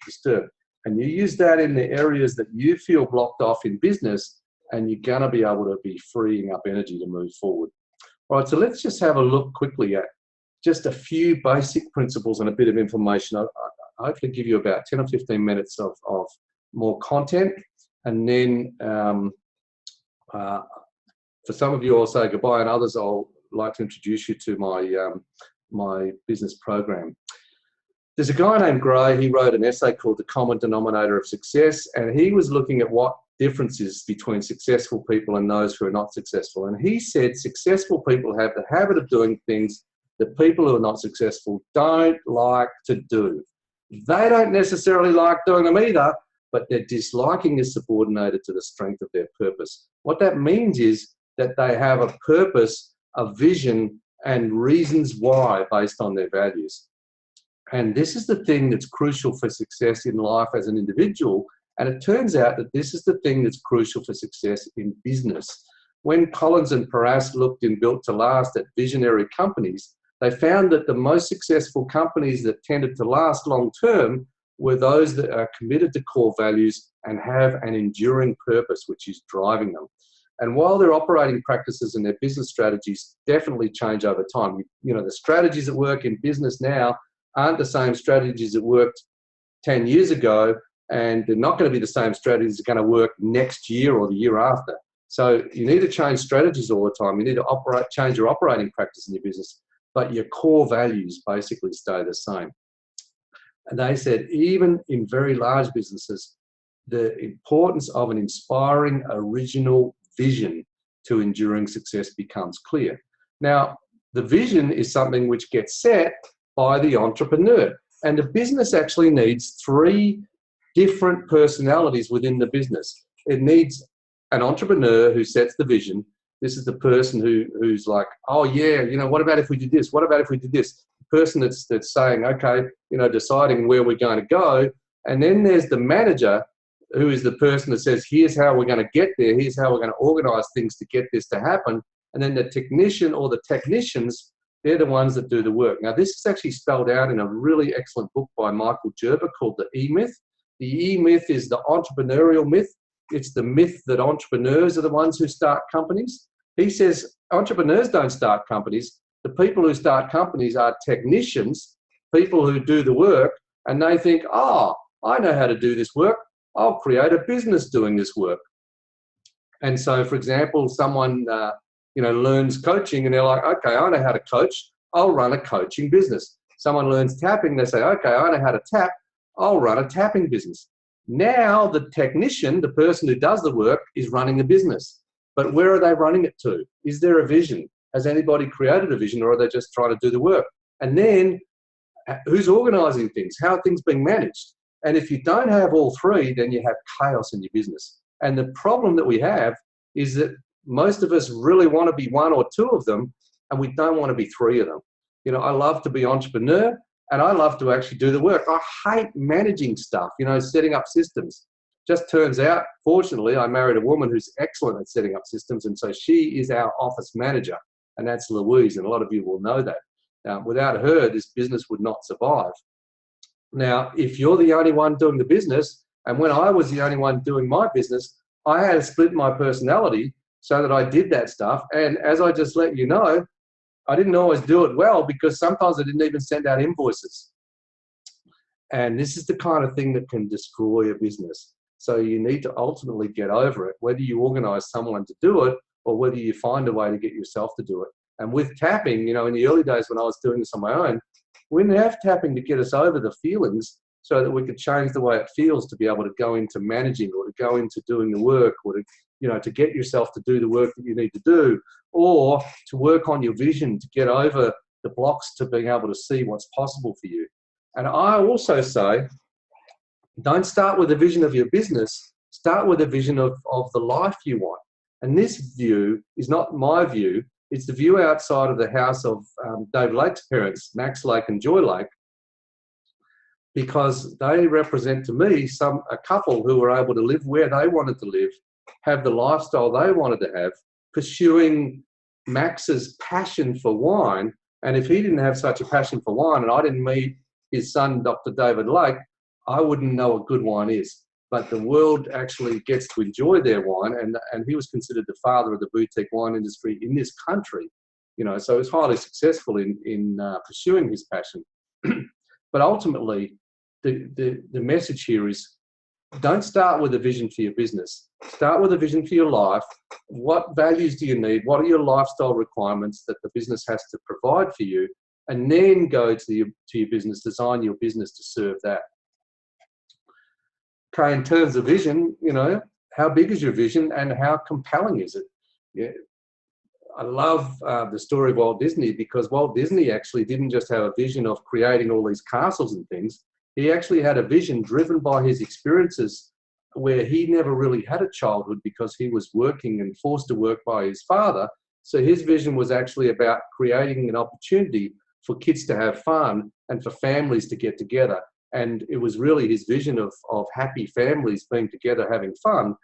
disturbed. And you use that in the areas that you feel blocked off in business, and you're going to be able to be freeing up energy to move forward. All right, so let's just have a look quickly at just a few basic principles and a bit of information. I hopefully give you about 10 or 15 minutes of more content. And then for some of you, I'll say goodbye, and others I'll like to introduce you to my business program. There's a guy named Gray. He wrote an essay called The Common Denominator of Success, and he was looking at what differences between successful people and those who are not successful. And he said successful people have the habit of doing things that people who are not successful don't like to do. They don't necessarily like doing them either, but their disliking is subordinated to the strength of their purpose. What that means is that they have a purpose, a vision, and reasons why based on their values. And this is the thing that's crucial for success in life as an individual. And it turns out that this is the thing that's crucial for success in business. When Collins and Paras looked in Built to Last at visionary companies, they found that the most successful companies that tended to last long term were those that are committed to core values and have an enduring purpose which is driving them. And while their operating practices and their business strategies definitely change over time, the strategies that work in business now aren't the same strategies that worked 10 years ago, and they're not going to be the same strategies that are going to work next year or the year after. So you need to change strategies all the time. You need to change your operating practice in your business, but your core values basically stay the same. And they said even in very large businesses, the importance of an inspiring original vision to enduring success becomes clear. Now, the vision is something which gets set by the entrepreneur. And the business actually needs 3 different personalities within the business. It needs an entrepreneur who sets the vision. This is the person who's like, oh yeah, what about if we did this? What about if we did this? The person that's saying, okay, deciding where we're going to go. And then there's the manager, who is the person that says, here's how we're going to get there. Here's how we're going to organize things to get this to happen. And then the technician or the technicians, they're the ones that do the work. Now, this is actually spelled out in a really excellent book by Michael Gerber called The E-Myth. The E-Myth is the entrepreneurial myth. It's the myth that entrepreneurs are the ones who start companies. He says entrepreneurs don't start companies. The people who start companies are technicians, people who do the work, and they think, oh, I know how to do this work. I'll create a business doing this work. And so, for example, someone learns coaching and they're like, okay, I know how to coach. I'll run a coaching business. Someone learns tapping. They say, okay, I know how to tap. I'll run a tapping business. Now the technician, the person who does the work, is running a business. But where are they running it to? Is there a vision? Has anybody created a vision, or are they just trying to do the work? And then who's organizing things? How are things being managed? And if you don't have all three, then you have chaos in your business. And the problem that we have is that most of us really want to be one or two of them, and we don't want to be three of them. I love to be entrepreneur, and I love to actually do the work. I hate managing stuff, setting up systems. Just turns out, fortunately, I married a woman who's excellent at setting up systems, and so she is our office manager, and that's Louise, and a lot of you will know that. Without her, this business would not survive. Now, if you're the only one doing the business, and when I was the only one doing my business, I had to split my personality so that I did that stuff. And as I just let you know, I didn't always do it well, because sometimes I didn't even send out invoices. And this is the kind of thing that can destroy a business. So you need to ultimately get over it, whether you organize someone to do it or whether you find a way to get yourself to do it. And with tapping, in the early days when I was doing this on my own, we didn't have tapping to get us over the feelings so that we could change the way it feels to be able to go into managing, or to go into doing the work, or to get yourself to do the work that you need to do, or to work on your vision to get over the blocks to being able to see what's possible for you. And I also say, don't start with a vision of your business, start with a vision of the life you want. And this view is not my view, it's the view outside of the house of David Lake's parents, Max Lake and Joy Lake, because they represent to me a couple who were able to live where they wanted to live, have the lifestyle they wanted to have, pursuing Max's passion for wine. And if he didn't have such a passion for wine, and I didn't meet his son, Dr. David Lake, I wouldn't know what good wine is. But the world actually gets to enjoy their wine, and he was considered the father of the boutique wine industry in this country. So he was highly successful in pursuing his passion. But ultimately, the message here is, don't start with a vision for your business. Start with a vision for your life. What values do you need? What are your lifestyle requirements that the business has to provide for you? And then go to your business, design your business to serve that. Okay, in terms of vision, how big is your vision and how compelling is it? Yeah. I love the story of Walt Disney, because Walt Disney actually didn't just have a vision of creating all these castles and things. He actually had a vision driven by his experiences, where he never really had a childhood because he was working and forced to work by his father. So his vision was actually about creating an opportunity for kids to have fun and for families to get together. And it was really his vision of happy families being together having fun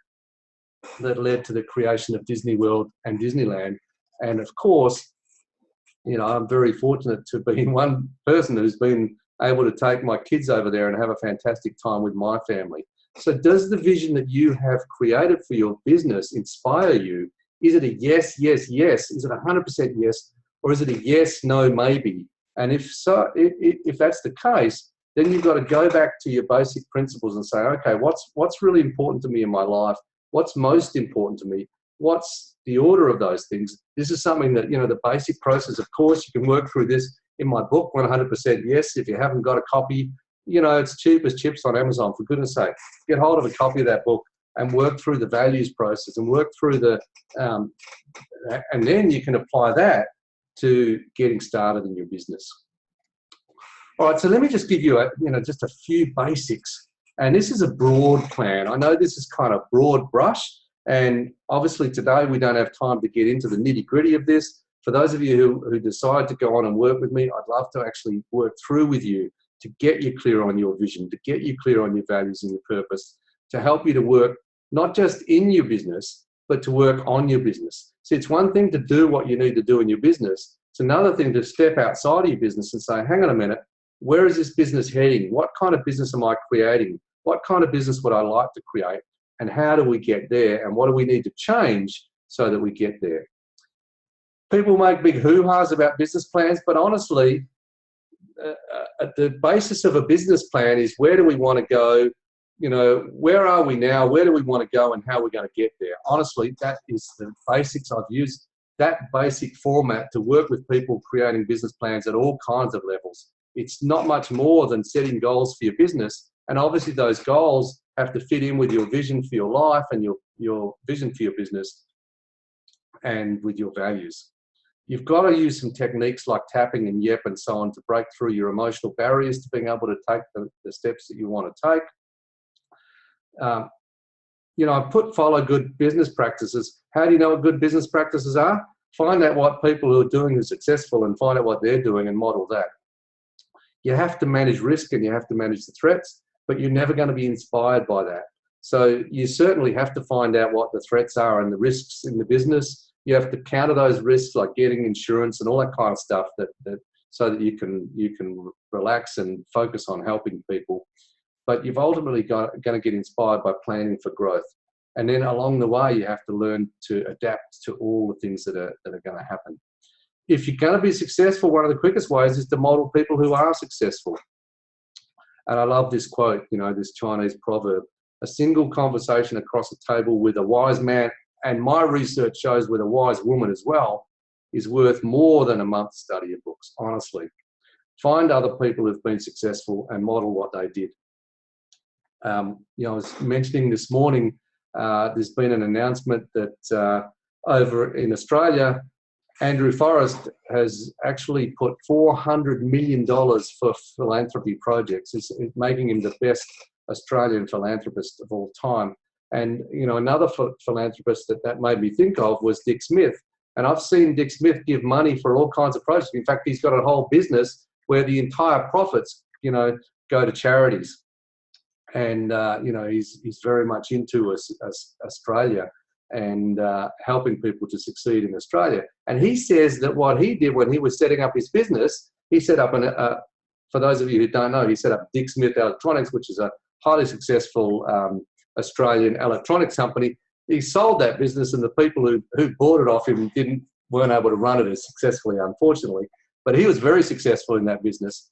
that led to the creation of Disney World and Disneyland. And of course, I'm very fortunate to be one person who's been able to take my kids over there and have a fantastic time with my family. So does the vision that you have created for your business inspire you? Is it a yes, yes, yes? Is it 100% yes? Or is it a yes, no, maybe? And if so, if that's the case, then you've got to go back to your basic principles and say, okay, what's really important to me in my life? What's most important to me? What's the order of those things? This is something that, the basic process, of course, you can work through this in my book, 100% Yes. If you haven't got a copy, it's cheap as chips on Amazon, for goodness sake. Get hold of a copy of that book and work through the values process and work through and then you can apply that to getting started in your business. All right, so let me just give you just a few basics. And this is a broad plan. I know this is kind of broad brush, and obviously today we don't have time to get into the nitty-gritty of this. For those of you who decide to go on and work with me, I'd love to actually work through with you to get you clear on your vision, to get you clear on your values and your purpose, to help you to work not just in your business, but to work on your business. See, it's one thing to do what you need to do in your business. It's another thing to step outside of your business and say, hang on a minute, where is this business heading? What kind of business am I creating? What kind of business would I like to create? And how do we get there? And what do we need to change so that we get there? People make big hoo-has about business plans, but honestly, at the basis of a business plan is, where do we want to go? Where are we now? Where do we want to go, and how are we going to get there? Honestly, that is the basics. I've used that basic format to work with people creating business plans at all kinds of levels. It's not much more than setting goals for your business. And obviously those goals have to fit in with your vision for your life and your vision for your business and with your values. You've got to use some techniques like tapping and YEP and so on to break through your emotional barriers to being able to take the steps that you want to take. I follow good business practices. How do you know what good business practices are? Find out what people who are doing are successful and find out what they're doing and model that. You have to manage risk and you have to manage the threats, but you're never going to be inspired by that. So you certainly have to find out what the threats are and the risks in the business. You have to counter those risks, like getting insurance and all that kind of stuff, so that you can relax and focus on helping people. But you've ultimately going to get inspired by planning for growth. And then along the way, you have to learn to adapt to all the things that are going to happen. If you're going to be successful, one of the quickest ways is to model people who are successful. And I love this quote, this Chinese proverb: a single conversation across a table with a wise man, and my research shows with a wise woman as well, is worth more than a month's study of books, honestly. Find other people who've been successful and model what they did. I was mentioning this morning, there's been an announcement that over in Australia, Andrew Forrest has actually put $400 million for philanthropy projects. It's making him the best Australian philanthropist of all time. And, another philanthropist that made me think of was Dick Smith. And I've seen Dick Smith give money for all kinds of projects. In fact, he's got a whole business where the entire profits, go to charities. And, he's very much into Australia and helping people to succeed in Australia. And he says that what he did when he was setting up his business, he set up, for those of you who don't know, he set up Dick Smith Electronics, which is a highly successful Australian electronics company. He sold that business, and the people who bought it off him weren't able to run it as successfully, unfortunately. But he was very successful in that business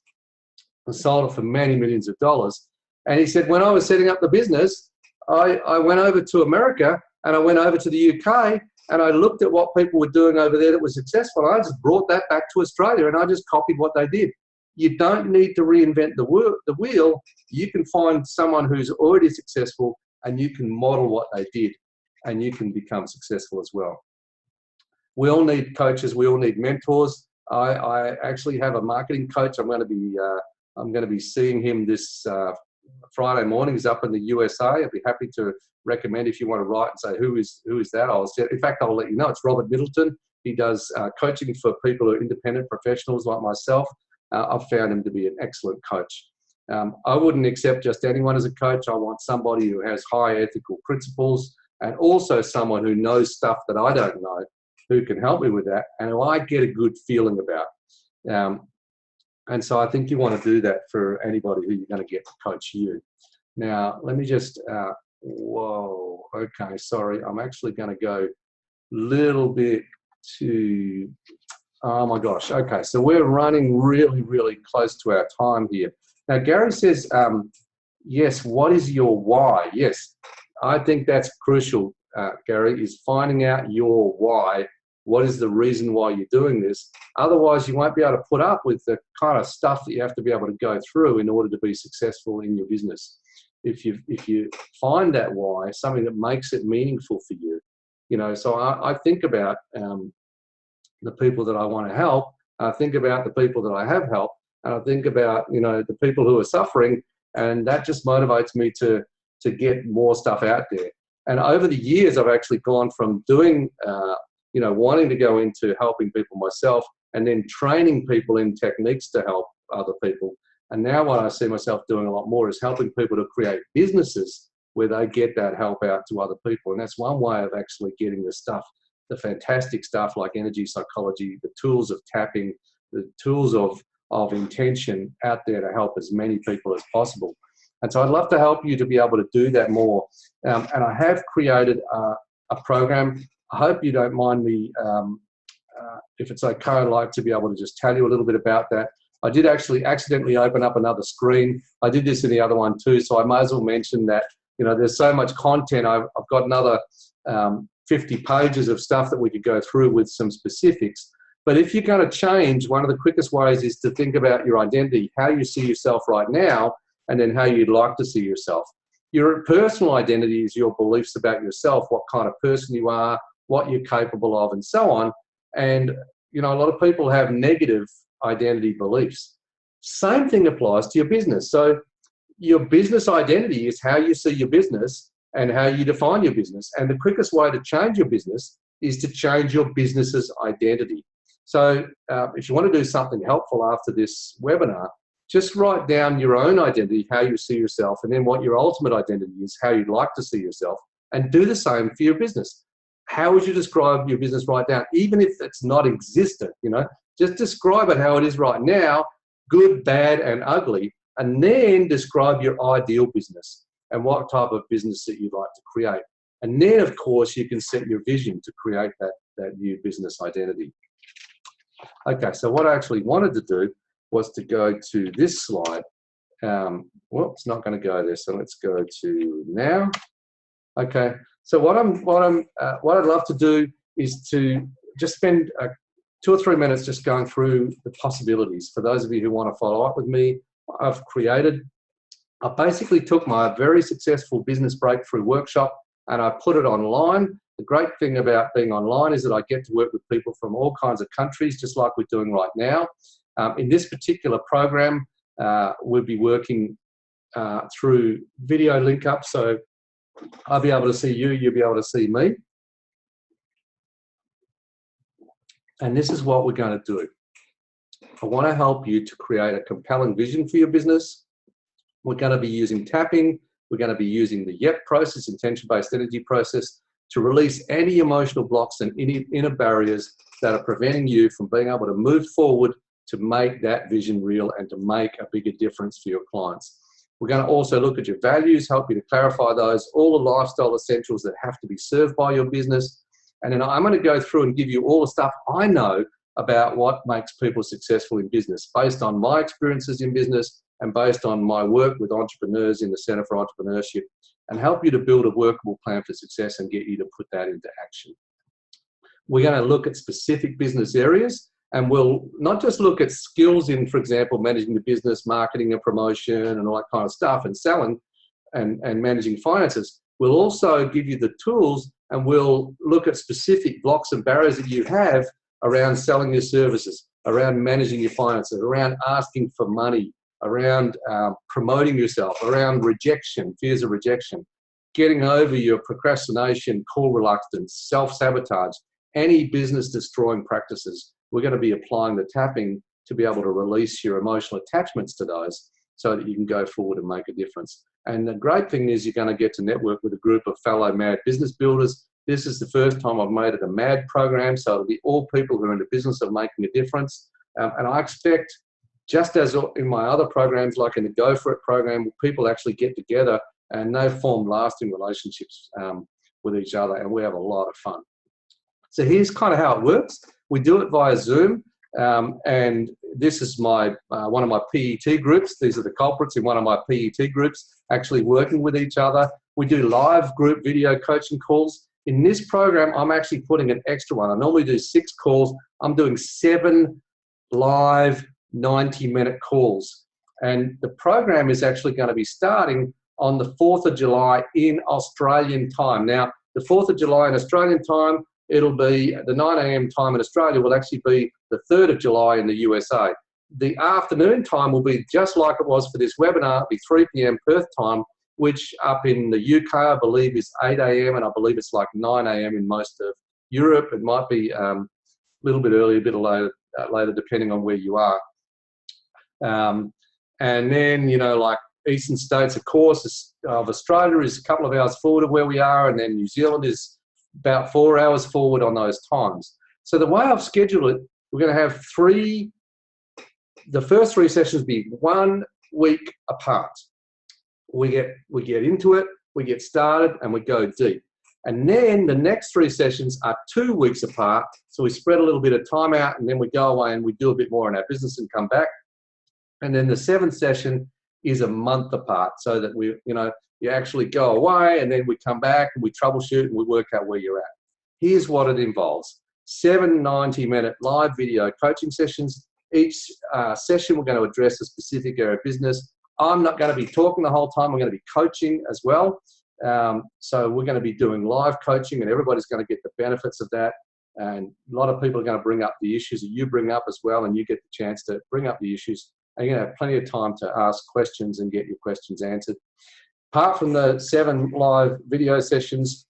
and sold it for many millions of dollars. And he said, when I was setting up the business, I went over to America and I went over to the UK and I looked at what people were doing over there that was successful. I just brought that back to Australia and I just copied what they did. You don't need to reinvent the wheel. You can find someone who's already successful and you can model what they did and you can become successful as well. We all need coaches. We all need mentors. I actually have a marketing coach. I'm going to be seeing him this Friday morning. He's up in the USA. I'd be happy to recommend, if you want to write and say who is that. In fact, I'll let you know. It's Robert Middleton. He does coaching for people who are independent professionals like myself. I've found him to be an excellent coach. I wouldn't accept just anyone as a coach. I want somebody who has high ethical principles and also someone who knows stuff that I don't know, who can help me with that and who I get a good feeling about. And so I think you want to do that for anybody who you're going to get to coach you. Now, let me just, okay, sorry. I'm actually going to go a little bit to, oh my gosh. Okay, so we're running really, really close to our time here. Now, Gary says, yes, what is your why? Yes, I think that's crucial, Gary, is finding out your why. What is the reason why you're doing this? Otherwise, you won't be able to put up with the kind of stuff that you have to be able to go through in order to be successful in your business. If you find that why, something that makes it meaningful for you, So I think about the people that I want to help. I think about the people that I have helped, and I think about the people who are suffering, and that just motivates me to get more stuff out there. And over the years, I've actually gone from doing wanting to go into helping people myself and then training people in techniques to help other people. And now what I see myself doing a lot more is helping people to create businesses where they get that help out to other people. And that's one way of actually getting the stuff, the fantastic stuff like energy psychology, the tools of tapping, the tools of intention out there to help as many people as possible. And so I'd love to help you to be able to do that more. And I have created a program. I hope you don't mind me, if it's okay, I'd like to be able to just tell you a little bit about that. I did actually accidentally open up another screen. I did this in the other one too, so I might as well mention that, there's so much content. I've got another 50 pages of stuff that we could go through with some specifics. But if you're going to change, one of the quickest ways is to think about your identity, how you see yourself right now, and then how you'd like to see yourself. Your personal identity is your beliefs about yourself, what kind of person you are, what you're capable of, and so on. And, you know, a lot of people have negative identity beliefs. Same thing applies to your business. So your business identity is how you see your business and how you define your business. And the quickest way to change your business is to change your business's identity. So if you want to do something helpful after this webinar, just write down your own identity, how you see yourself, and then what your ultimate identity is, how you'd like to see yourself, and do the same for your business. How would you describe your business right now? Even if it's not existent, you know, just describe it how it is right now, good, bad, and ugly, and then describe your ideal business and what type of business that you'd like to create. And then, of course, you can set your vision to create that new business identity. Okay, so what I actually wanted to do was to go to this slide. Well, it's not going to go there, so let's go to now. Okay, so what I'd love to do is to just spend 2 or 3 minutes just going through the possibilities. For those of you who want to follow up with me, I basically took my very successful business breakthrough workshop and I put it online. The great thing about being online is that I get to work with people from all kinds of countries, just like we're doing right now. In this particular program, we'll be working through video link up, so I'll be able to see you, you'll be able to see me. And this is what we're going to do. I want to help you to create a compelling vision for your business. We're going to be using tapping. We're going to be using the YEP process, intention-based energy process, to release any emotional blocks and any inner barriers that are preventing you from being able to move forward to make that vision real and to make a bigger difference for your clients. We're going to also look at your values, help you to clarify those, all the lifestyle essentials that have to be served by your business. And then I'm going to go through and give you all the stuff I know about what makes people successful in business, based on my experiences in business and based on my work with entrepreneurs in the Center for Entrepreneurship, and help you to build a workable plan for success and get you to put that into action. We're going to look at specific business areas, and we'll not just look at skills in, for example, managing the business, marketing and promotion and all that kind of stuff, and selling and managing finances. We'll also give you the tools, and we'll look at specific blocks and barriers that you have around selling your services, around managing your finances, around asking for money, around promoting yourself, around rejection, fears of rejection, getting over your procrastination, call reluctance, self-sabotage, any business-destroying practices. We're going to be applying the tapping to be able to release your emotional attachments to those so that you can go forward and make a difference. And the great thing is you're going to get to network with a group of fellow MAD business builders. This is the first time I've made it a MAD program, so it'll be all people who are in the business of making a difference. And I expect, just as in my other programs, like in the Go For It program, people actually get together and they form lasting relationships with each other, and we have a lot of fun. So here's kind of how it works. We do it via Zoom, and this is my one of my PET groups. These are the culprits in one of my PET groups, actually working with each other. We do live group video coaching calls. In this program, I'm actually putting an extra one. I normally do 6 calls. I'm doing 7 live 90-minute calls. And the program is actually going to be starting on the 4th of July in Australian time. Now, the 4th of July in Australian time, it'll be the 9 a.m. time in Australia will actually be the 3rd of July in the USA. The afternoon time will be just like it was for this webinar. It'll be 3 p.m. Perth time, which up in the UK, I believe, is 8 a.m. and I believe it's like 9 a.m. in most of Europe. It might be a little bit earlier, a bit later, depending on where you are. And then, you know, like eastern states, of course, of Australia is a couple of hours forward of where we are, and then New Zealand is about 4 hours forward on those times. So the way I've scheduled it, we're going to have the first 3 sessions be 1 week apart. We get into it, we get started, and we go deep. And then the next 3 sessions are 2 weeks apart. So we spread a little bit of time out, and then we go away and we do a bit more in our business and come back. And then the 7th session is a month apart, so that you actually go away and then we come back and we troubleshoot and we work out where you're at. Here's what it involves. 7 90-minute live video coaching sessions. Each session we're going to address a specific area of business. I'm not going to be talking the whole time. I'm going to be coaching as well. So we're going to be doing live coaching, and everybody's going to get the benefits of that. And a lot of people are going to bring up the issues that you bring up as well, and you get the chance to bring up the issues. And you're going to have plenty of time to ask questions and get your questions answered. Apart from the 7 live video sessions,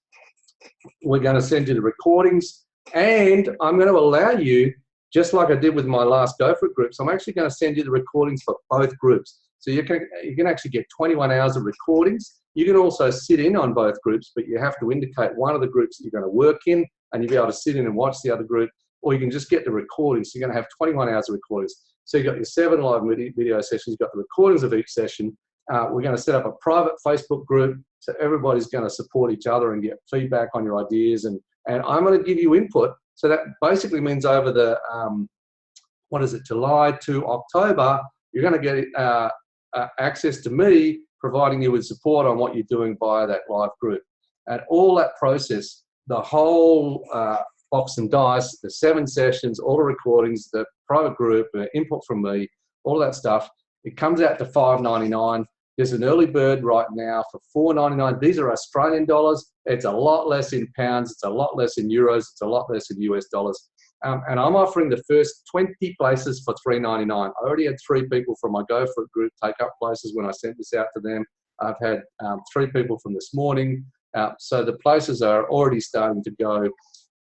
we're going to send you the recordings, and I'm going to allow you, just like I did with my last Go For It groups, I'm actually going to send you the recordings for both groups. So you can actually get 21 hours of recordings. You can also sit in on both groups, but you have to indicate one of the groups that you're going to work in, and you'll be able to sit in and watch the other group, or you can just get the recordings. So you're going to have 21 hours of recordings. So you've got your 7 live video sessions, you've got the recordings of each session. We're going to set up a private Facebook group, so everybody's going to support each other and get feedback on your ideas. And I'm going to give you input. So that basically means over the, July to October, you're going to get access to me, providing you with support on what you're doing via that live group. And all that process, the whole box and dice, the 7 sessions, all the recordings, the private group, input from me, all that stuff, it comes out to $5.99. There's an early bird right now for $4.99. These are Australian dollars. It's a lot less in pounds. It's a lot less in euros. It's a lot less in US dollars. And I'm offering the first 20 places for $3.99. I already had 3 people from my Go For It group take up places when I sent this out to them. I've had 3 people from this morning. So the places are already starting to go.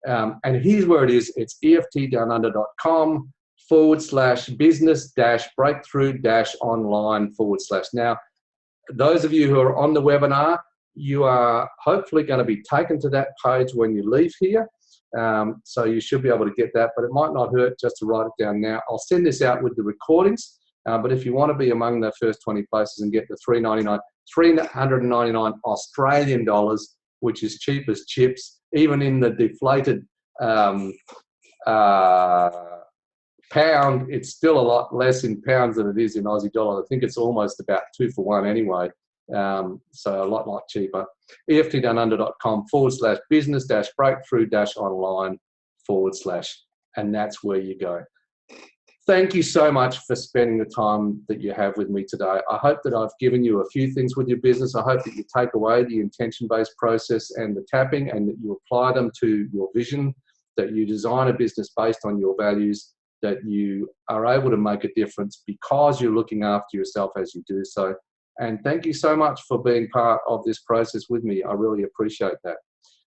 And here's where it is. It's EFTdownunder.com/business-breakthrough-online/. Now, those of you who are on the webinar, you are hopefully going to be taken to that page when you leave here. So you should be able to get that, but it might not hurt just to write it down now. I'll send this out with the recordings, but if you want to be among the first 20 places and get the $399 Australian dollars, which is cheap as chips, even in the deflated pound, it's still a lot less in pounds than it is in Aussie dollar. I think it's almost about 2 for 1 anyway. So a lot cheaper. EFTdownunder.com/business-breakthrough-online/, and that's where you go. Thank you so much for spending the time that you have with me today. I hope that I've given you a few things with your business. I hope that you take away the intention-based process and the tapping, and that you apply them to your vision, that you design a business based on your values, that you are able to make a difference because you're looking after yourself as you do so. And thank you so much for being part of this process with me. I really appreciate that.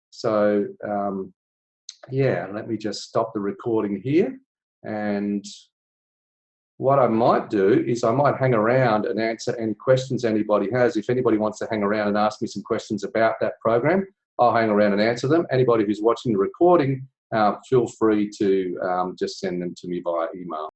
So, yeah, let me just stop the recording here. And what I might do is I might hang around and answer any questions anybody has. If anybody wants to hang around and ask me some questions about that program, I'll hang around and answer them. Anybody who's watching the recording, feel free to just send them to me via email.